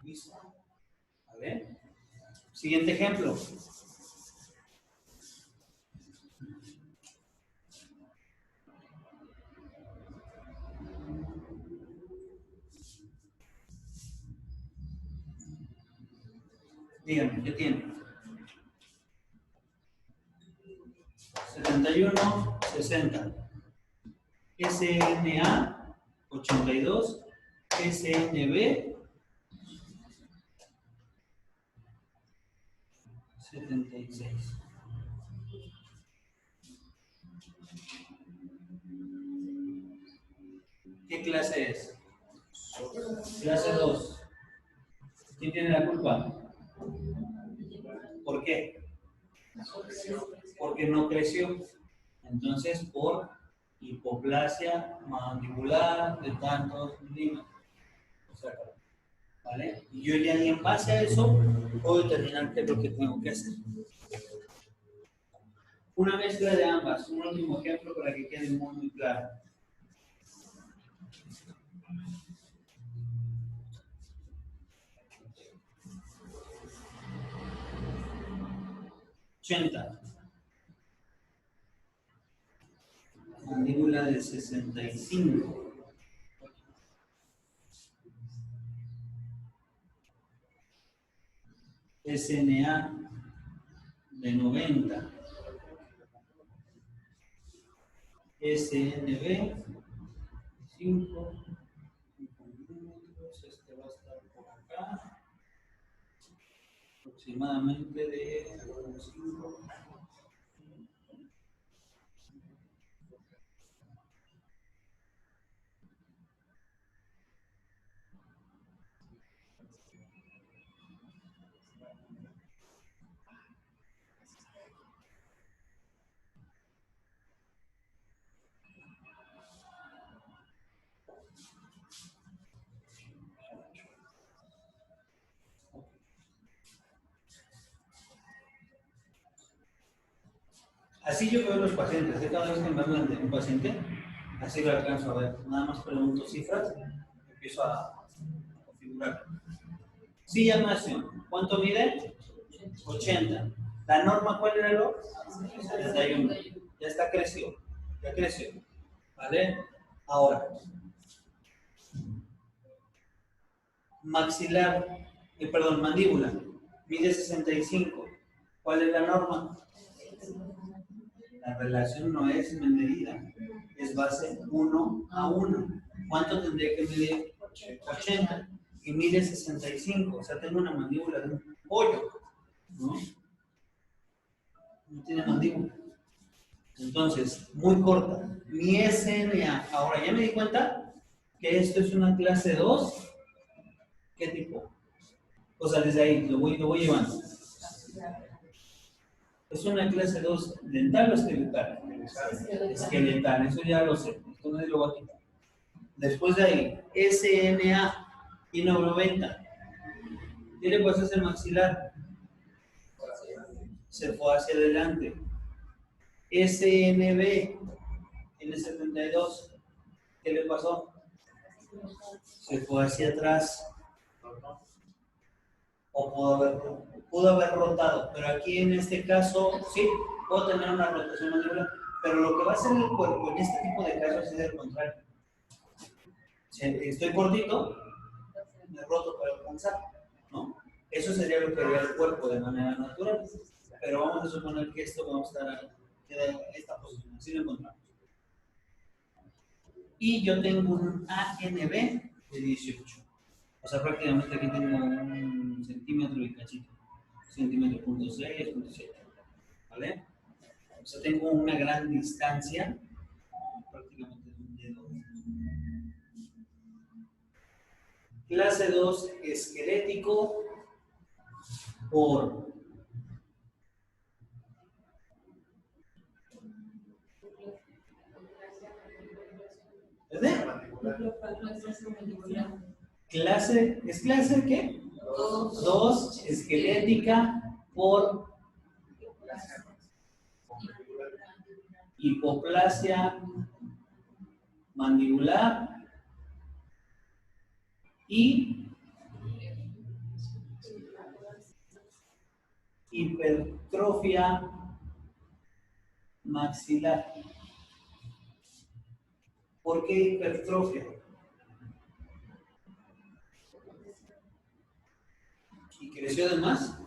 Speaker 1: ¿Listo? ¿Vale? Siguiente ejemplo. Díganme, ¿qué tiene? 71, 60. SNA 82, SNB 76. ¿Qué clase es? Clase 2. ¿Quién tiene la culpa? ¿Por qué? Porque no creció. Entonces, por hipoplasia mandibular de tantos milímetros. O sea, ¿vale? Y yo ya en base a eso puedo determinar qué es lo que tengo que hacer. Una mezcla de ambas. Un último ejemplo para que quede muy claro. 80. Mandíbula de 65. SNA de 90. SNB 5 milímetros. Este va a estar por acá. Aproximadamente de 5. Así yo veo los pacientes, cada vez que me hablan de un paciente, así lo alcanzo a ver. Nada más pregunto cifras, empiezo a configurar. Silla Nación, ¿cuánto mide? 80. ¿La norma cuál era lo? 71. Ya está creció, ya creció. ¿Vale? Ahora, maxilar, perdón, mandíbula, mide 65. ¿Cuál es la norma? La relación no es medida, es base 1 a 1. ¿Cuánto tendría que medir? 80. Y mide 65. O sea, tengo una mandíbula de un pollo, ¿no? No tiene mandíbula. Entonces, muy corta. Mi SNA. Ahora, ya me di cuenta que esto es una clase 2. ¿Qué tipo? O sea, desde ahí lo voy llevando. ¿Es una clase 2 dental o esqueletal? Esqueletal, eso ya lo sé. Esto no lo voy a quitar. Después de ahí, SNA y 90. ¿Qué le pasa a ese maxilar? Se fue hacia adelante. SNB, N72. ¿Qué le pasó? Se fue hacia atrás. O pudo haber rotado, pero aquí en este caso, sí, puedo tener una rotación mandibular, pero lo que va a hacer el cuerpo en este tipo de casos es el contrario. Si estoy gordito, me roto para alcanzar, ¿no? Eso sería lo que haría el cuerpo de manera natural, pero vamos a suponer que esto va a estar en esta posición, así lo encontramos. Y yo tengo un ANB de 18. O sea, prácticamente aquí tengo 1 centímetro y cachito. Centímetro punto 6, punto 7. ¿Vale? O sea, tengo una gran distancia, prácticamente de un dedo. Clase 2, esquelético por clase, ¿es clase qué? 2, esquelética por hipoplasia mandibular y hipertrofia maxilar. ¿Por qué hipertrofia? ¿Y creció de más?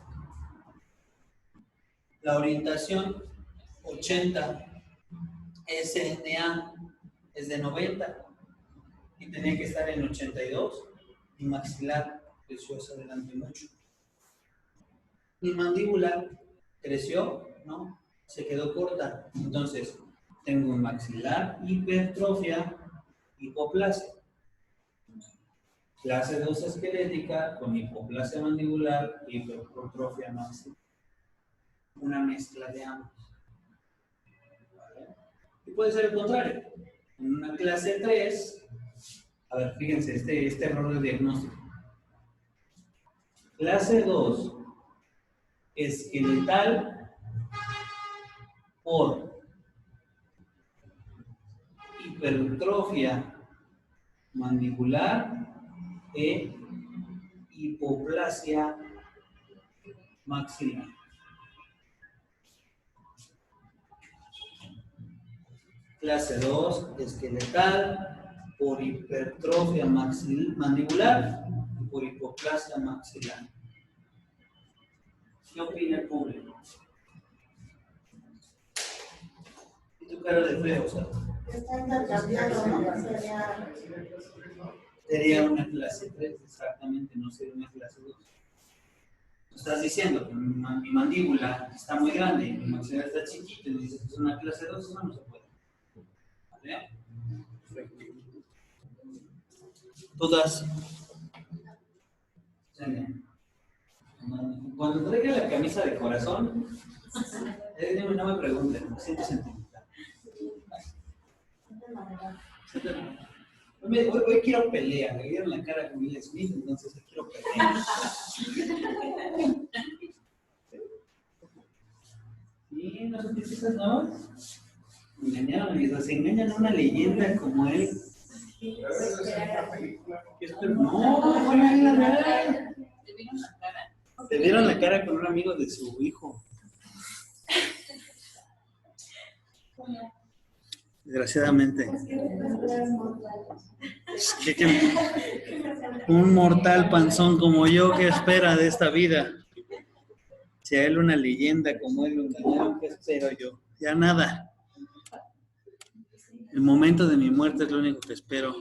Speaker 1: La orientación 80, SNA es de 90 y tenía que estar en 82 y maxilar creció hacia adelante mucho. Mi mandíbula creció, ¿no? Se quedó corta. Entonces, tengo un maxilar, hipertrofia, hipoplasia. Clase 2 esquelética con hipoplasia mandibular y hipertrofia maxilar. Una mezcla de ambos. ¿Vale? Y puede ser el contrario. En una clase 3, a ver, fíjense, este error de diagnóstico. Clase 2, esqueletal por hipertrofia mandibular e hipoplasia maxilar. Clase 2, esqueletal, por hipertrofia mandibular y por hipoplasia maxilar. ¿Qué opina el público? ¿Y tu cara de feo, o sea?
Speaker 4: Está intercambiado, ¿no?
Speaker 1: Sería una clase 3, exactamente, no sería una clase 2. Estás diciendo que mi mandíbula está muy grande y mi maxilar está chiquito y me dices que es una clase 2, eso no se puede. ¿Vale? Perfecto. Todas. Cuando traiga la camisa de corazón, no me pregunten, me siento sentimental. Hoy quiero pelea, le dieron la cara con Will Smith, entonces hoy quiero pelea. Sí, no son cosas nuevas. Engañaron, amigos, se engañan a una leyenda como él. No, fue en la verdad.
Speaker 2: ¿Te vieron la cara?
Speaker 1: Te vieron la cara con un amigo de su hijo. Desgraciadamente. Un mortal panzón como yo, ¿qué espera de esta vida? Si a él una leyenda como él lo engañaron, ¿qué espero yo? Ya nada. El momento de mi muerte es lo único que espero.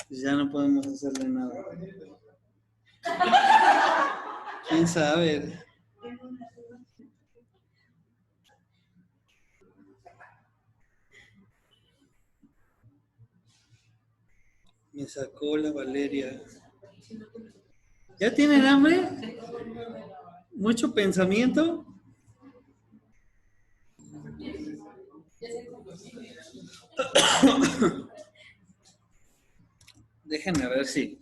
Speaker 1: Pues ya no podemos hacerle nada. ¿Quién sabe? Me sacó la Valeria. ¿Ya tienen hambre? ¿Mucho pensamiento? Déjenme ver si.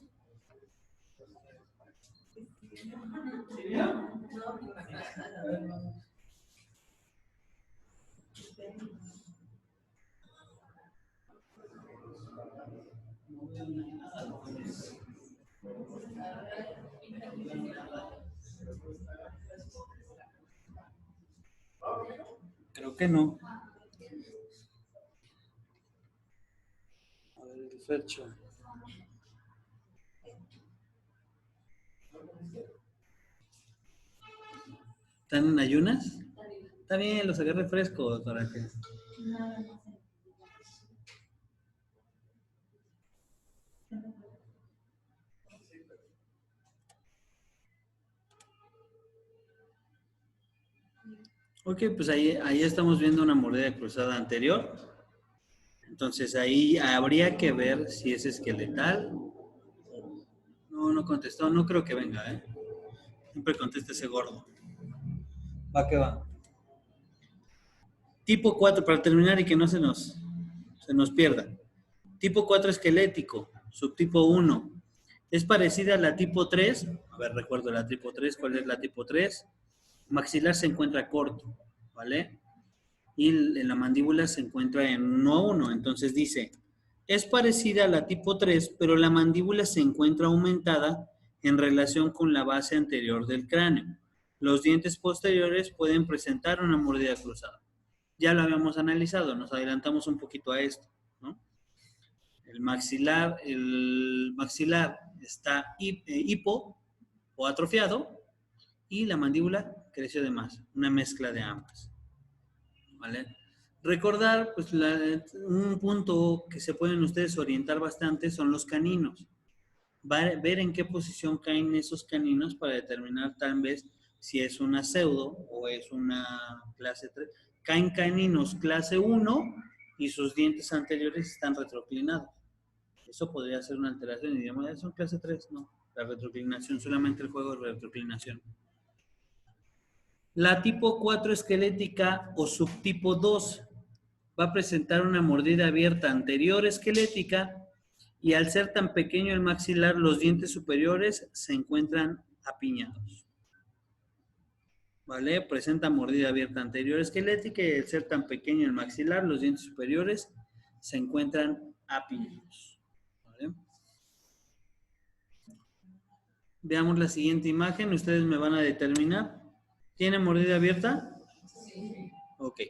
Speaker 1: Creo que no. A ver, el Fercho. ¿Están en ayunas? Está bien, los agarré frescos para que. Ok, pues ahí estamos viendo una mordida cruzada anterior. Entonces ahí habría que ver si es esqueletal. No contestó, no creo que venga, ¿eh? Siempre contesta ese gordo. Va que va. Tipo 4, para terminar y que no se nos pierda. Tipo 4 esquelético, subtipo 1. Es parecida a la tipo 3. A ver, recuerdo la tipo 3. ¿Cuál es la tipo 3? Maxilar se encuentra corto, ¿vale? Y en la mandíbula se encuentra en 1 a 1. Entonces dice, es parecida a la tipo 3, pero la mandíbula se encuentra aumentada en relación con la base anterior del cráneo. Los dientes posteriores pueden presentar una mordida cruzada. Ya lo habíamos analizado, nos adelantamos un poquito a esto, ¿no? El maxilar está hipo o atrofiado y la mandíbula creció de más, una mezcla de ambas. ¿Vale? Recordar, pues, un punto que se pueden ustedes orientar bastante son los caninos. Ver en qué posición caen esos caninos para determinar tal vez si es una pseudo o es una clase 3. Caen caninos clase 1 y sus dientes anteriores están retroclinados. Eso podría ser una alteración y digamos, ¿es un clase 3? No, la retroclinación, solamente el juego de retroclinación. La tipo 4 esquelética o subtipo 2 va a presentar una mordida abierta anterior esquelética y al ser tan pequeño el maxilar, los dientes superiores se encuentran apiñados. ¿Vale? Presenta mordida abierta anterior esquelética y al ser tan pequeño el maxilar, los dientes superiores se encuentran apiñados. ¿Vale? Veamos la siguiente imagen, ustedes me van a determinar. ¿Tiene mordida abierta? Sí. Ok.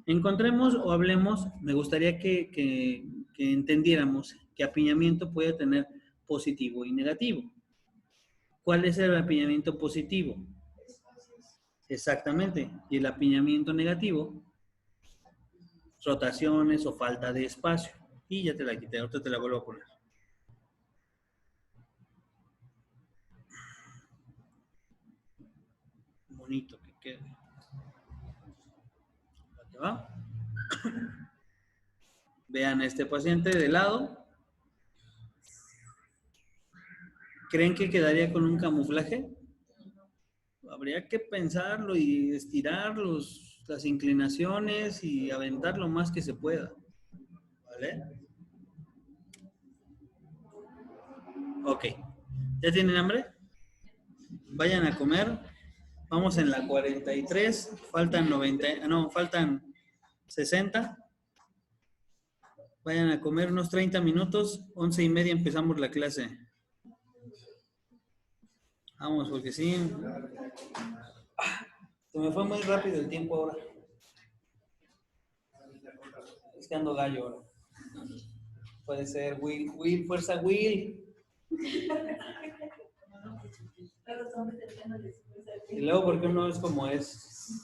Speaker 1: Encontremos o hablemos, me gustaría que entendiéramos que apiñamiento puede tener positivo y negativo. ¿Cuál es el apiñamiento positivo? Exactamente. Y el apiñamiento negativo, rotaciones o falta de espacio. Y ya te la quité, ahorita te la vuelvo a poner. Bonito que quede. ¿Te va? Vean a este paciente de lado. ¿Creen que quedaría con un camuflaje? Habría que pensarlo y estirar las inclinaciones y aventar lo más que se pueda. ¿Vale? Ok. ¿Ya tienen hambre? Vayan a comer. Vamos en la 43. Faltan 90. No, faltan 60. Vayan a comer unos 30 minutos. 11:30 empezamos la clase. Vamos, porque sí. Se me fue muy rápido el tiempo ahora. Es que ando gallo ahora. Puede ser Will, Will, fuerza Will. Y luego, ¿por qué uno es como es?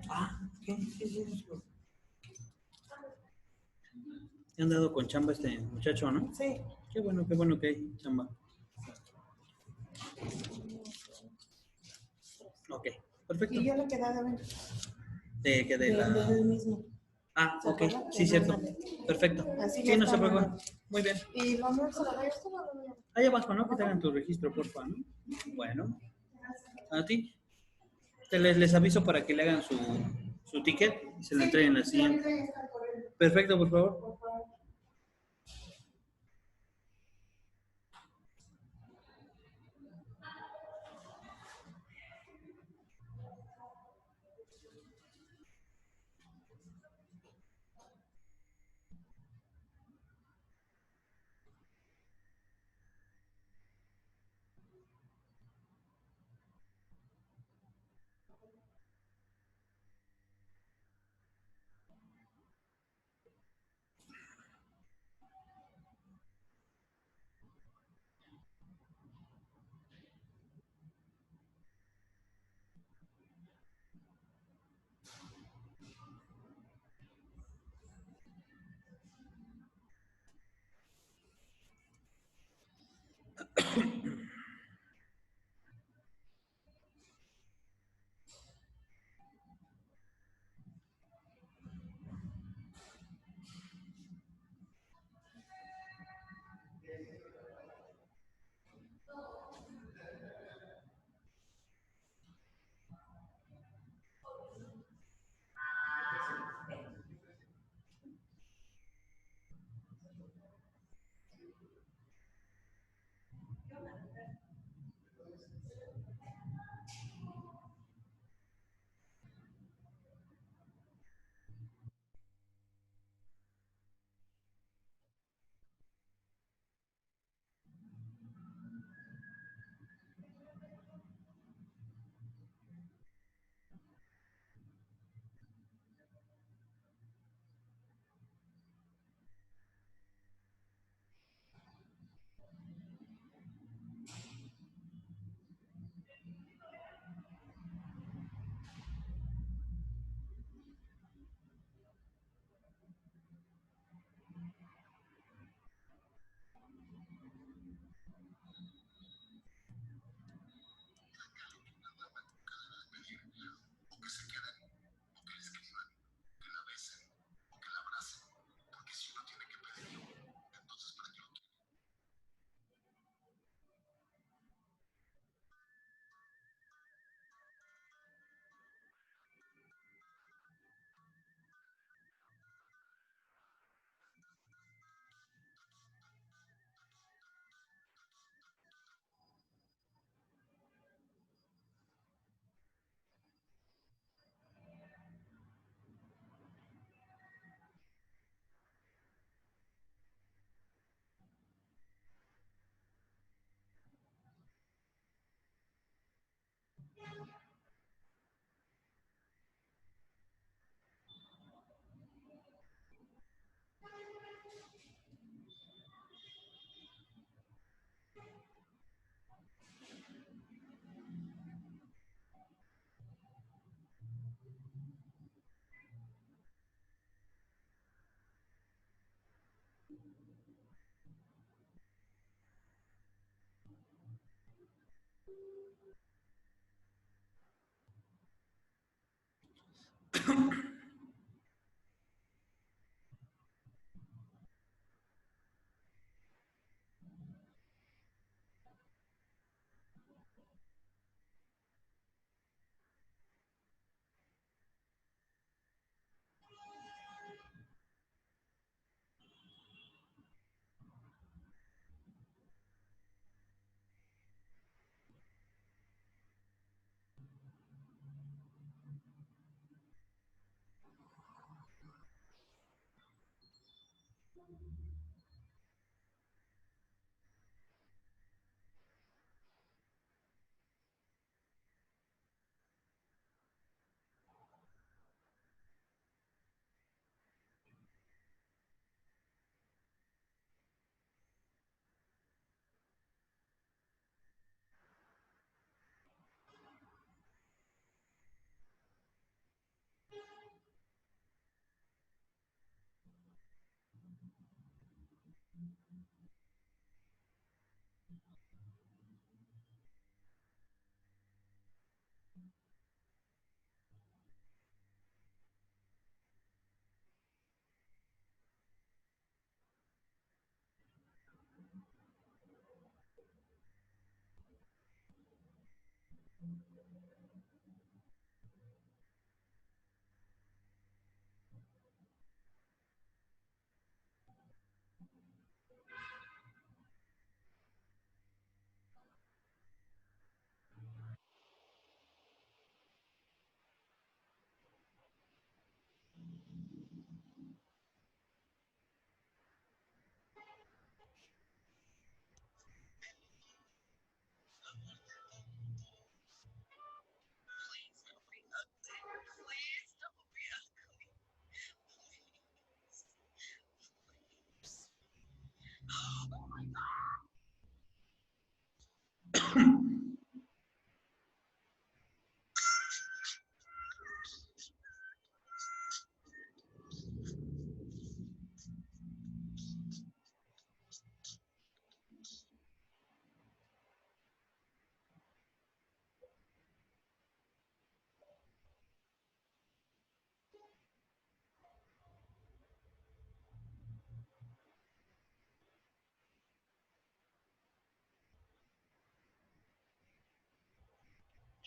Speaker 1: Ah, ¿qué es eso? ¿Te han dado con chamba este muchacho, no?
Speaker 4: Sí.
Speaker 1: Qué bueno que hay chamba. Ok, perfecto.
Speaker 4: Y yo le quedé de ver.
Speaker 1: Te quedé la...
Speaker 4: Del mismo.
Speaker 1: Ah,
Speaker 4: ¿Se
Speaker 1: ok,
Speaker 4: acuerda?
Speaker 1: sí, cierto. Perfecto.
Speaker 4: Así
Speaker 1: Sí,
Speaker 4: ya
Speaker 1: no se
Speaker 4: está,
Speaker 1: preocupen.
Speaker 4: mamá.
Speaker 1: Muy bien.
Speaker 4: ¿Y vamos a ver esto o no?
Speaker 1: Ahí abajo, ¿no? Que te hagan tu registro, porfa, ¿no? Bueno. ¿A ti? Les aviso para que le hagan su ticket y se lo entreguen al siguiente. Perfecto, por favor.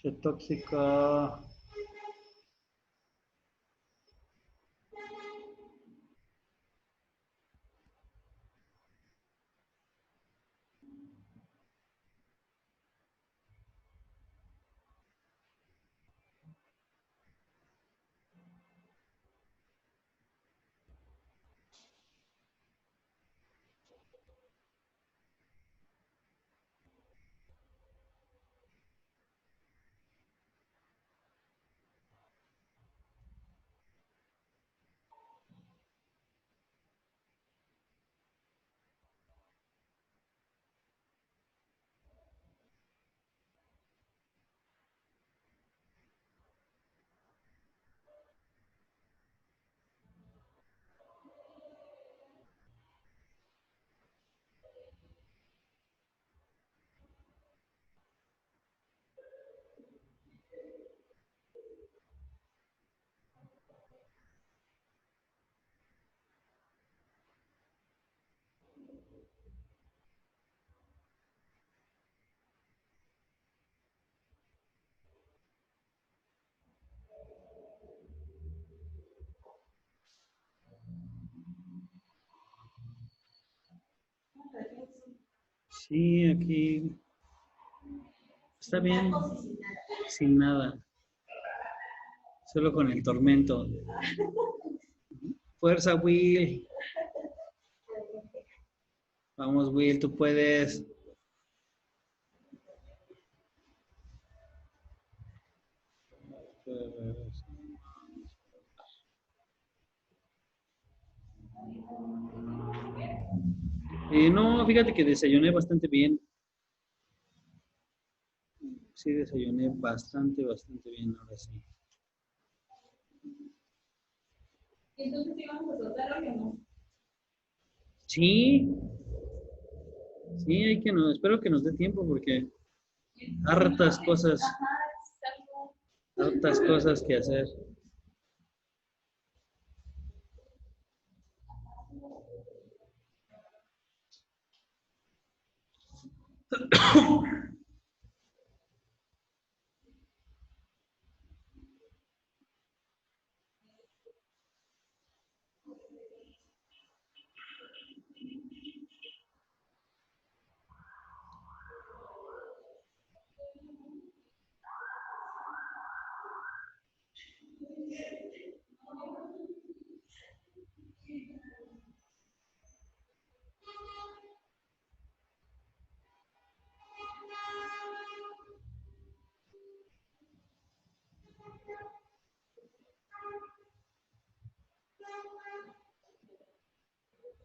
Speaker 1: Che tóxica. Sí, aquí está bien, sin nada, solo con el tormento. Fuerza, Will. Vamos, Will, tú puedes. No, fíjate que desayuné bastante bien. Sí, desayuné bastante bien, ahora sí.
Speaker 2: Entonces, ¿sí vamos a soltar hoy o no?
Speaker 1: Sí, sí, espero que nos dé tiempo porque hartas cosas,
Speaker 2: Ajá, es algo.
Speaker 1: hartas cosas que hacer.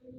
Speaker 1: ¿Qué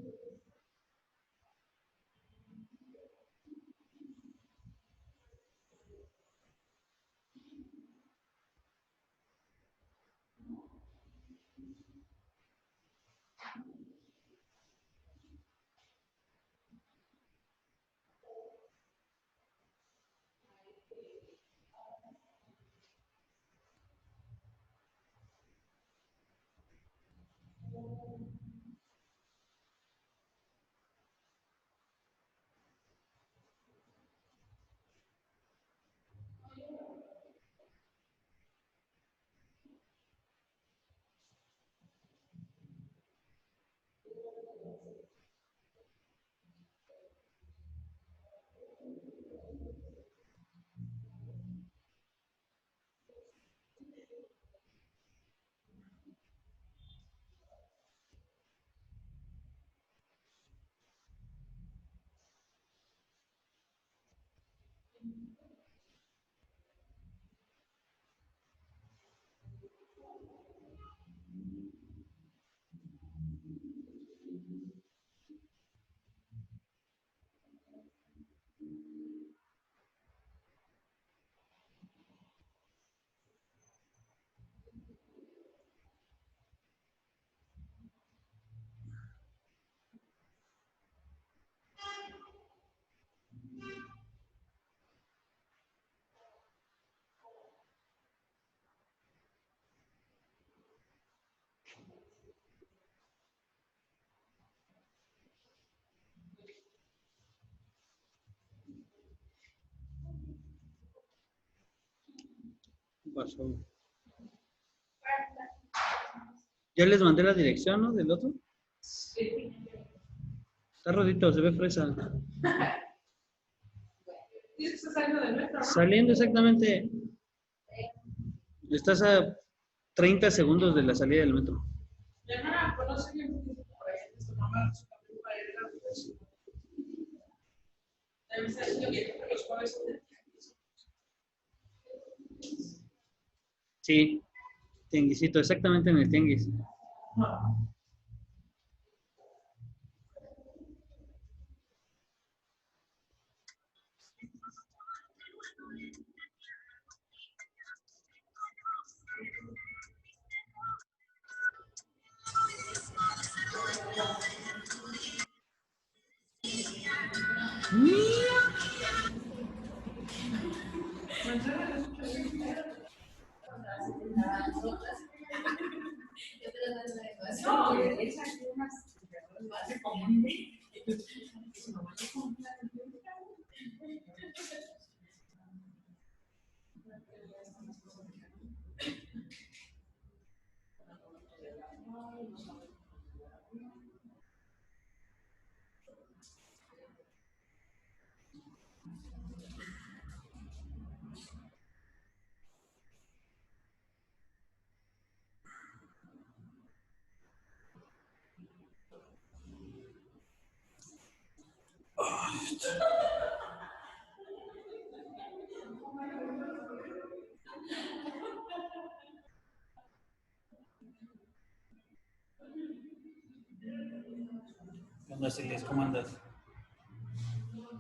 Speaker 1: pasó? Ya les mandé la dirección, ¿no? Del otro. Está rodito, se ve fresa.
Speaker 3: ¿Dices que está saliendo del metro, no?
Speaker 1: Saliendo exactamente. Estás a 30 segundos de la salida del metro.
Speaker 3: Mi hermana conoce bien poquito por ahí, su mamá, su papá, para ir a la universidad. También está diciendo que los jueves son de
Speaker 1: Sí, tianguisito, exactamente en el tianguis.
Speaker 3: No, esa es una más de común. Su mamá le compra.
Speaker 1: ¿Qué onda, Celis? ¿Cómo andas?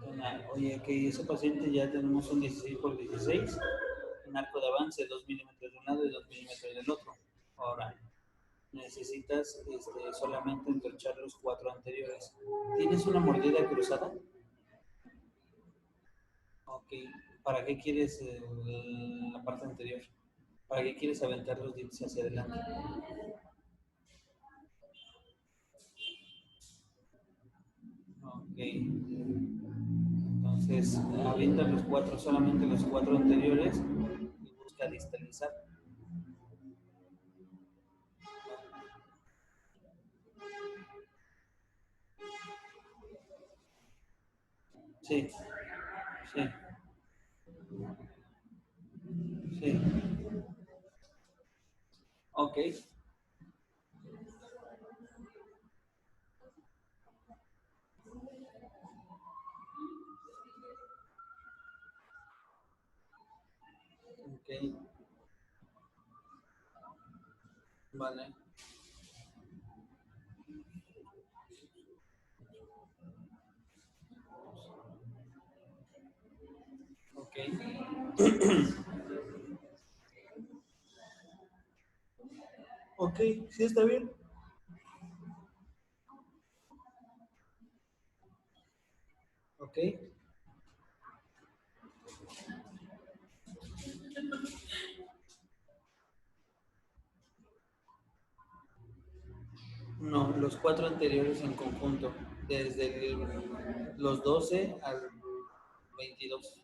Speaker 1: ¿Qué onda? Oye, que ese paciente ya tenemos un 16x16, un arco de avance, 2 milímetros de un lado y 2 milímetros del otro. Ahora, necesitas solamente entorchar los 4 anteriores. ¿Tienes una mordida cruzada? Ok. ¿Para qué quieres la parte anterior? ¿Para qué quieres aventar los dientes hacia adelante? Ok. Entonces, avienta los 4, solamente los 4 anteriores y busca distalizar. Sí, sí, sí. Ok, ok, vale. Ok, sí está bien. Ok. No, los 4 anteriores en conjunto, desde los 12 al 22.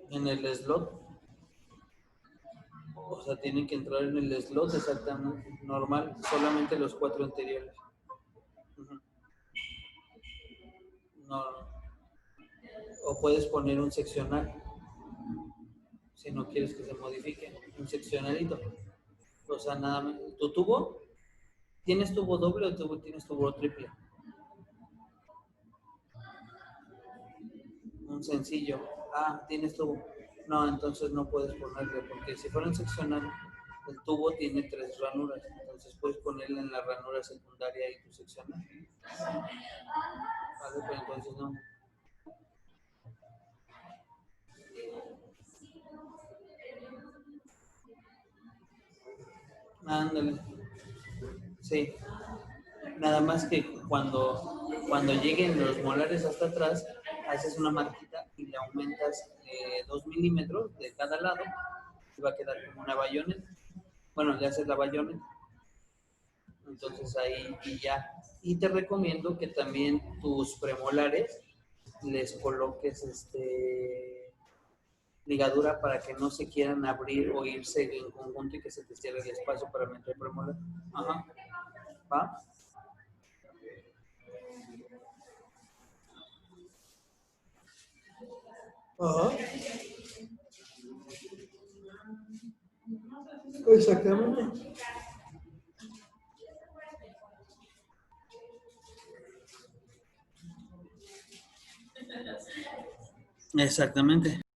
Speaker 1: En el slot, o sea, tienen que entrar en el slot exactamente normal, solamente los 4 anteriores. Ujú. No, o puedes poner un seccional, si no quieres que se modifique, un seccionalito. O sea, nada más. ¿Tu tubo? ¿Tienes tubo doble o tienes tubo triple? Un sencillo. Ah, tienes tubo. No, entonces no puedes ponerle, porque si fuera un seccional, el tubo tiene 3 ranuras. Entonces puedes ponerle en la ranura secundaria y tu seccional. Vale, pero entonces no. Ándale. Sí. Nada más que cuando lleguen los molares hasta atrás, haces una marquita y le aumentas 2 milímetros de cada lado y va a quedar como una bayoneta. Bueno, le haces la bayoneta. Entonces ahí y ya. Y te recomiendo que también tus premolares les coloques ligadura para que no se quieran abrir o irse en conjunto y que se te cierre el espacio para meter premolar. Ajá. ¿Va? Ajá. Exactamente. Exactamente.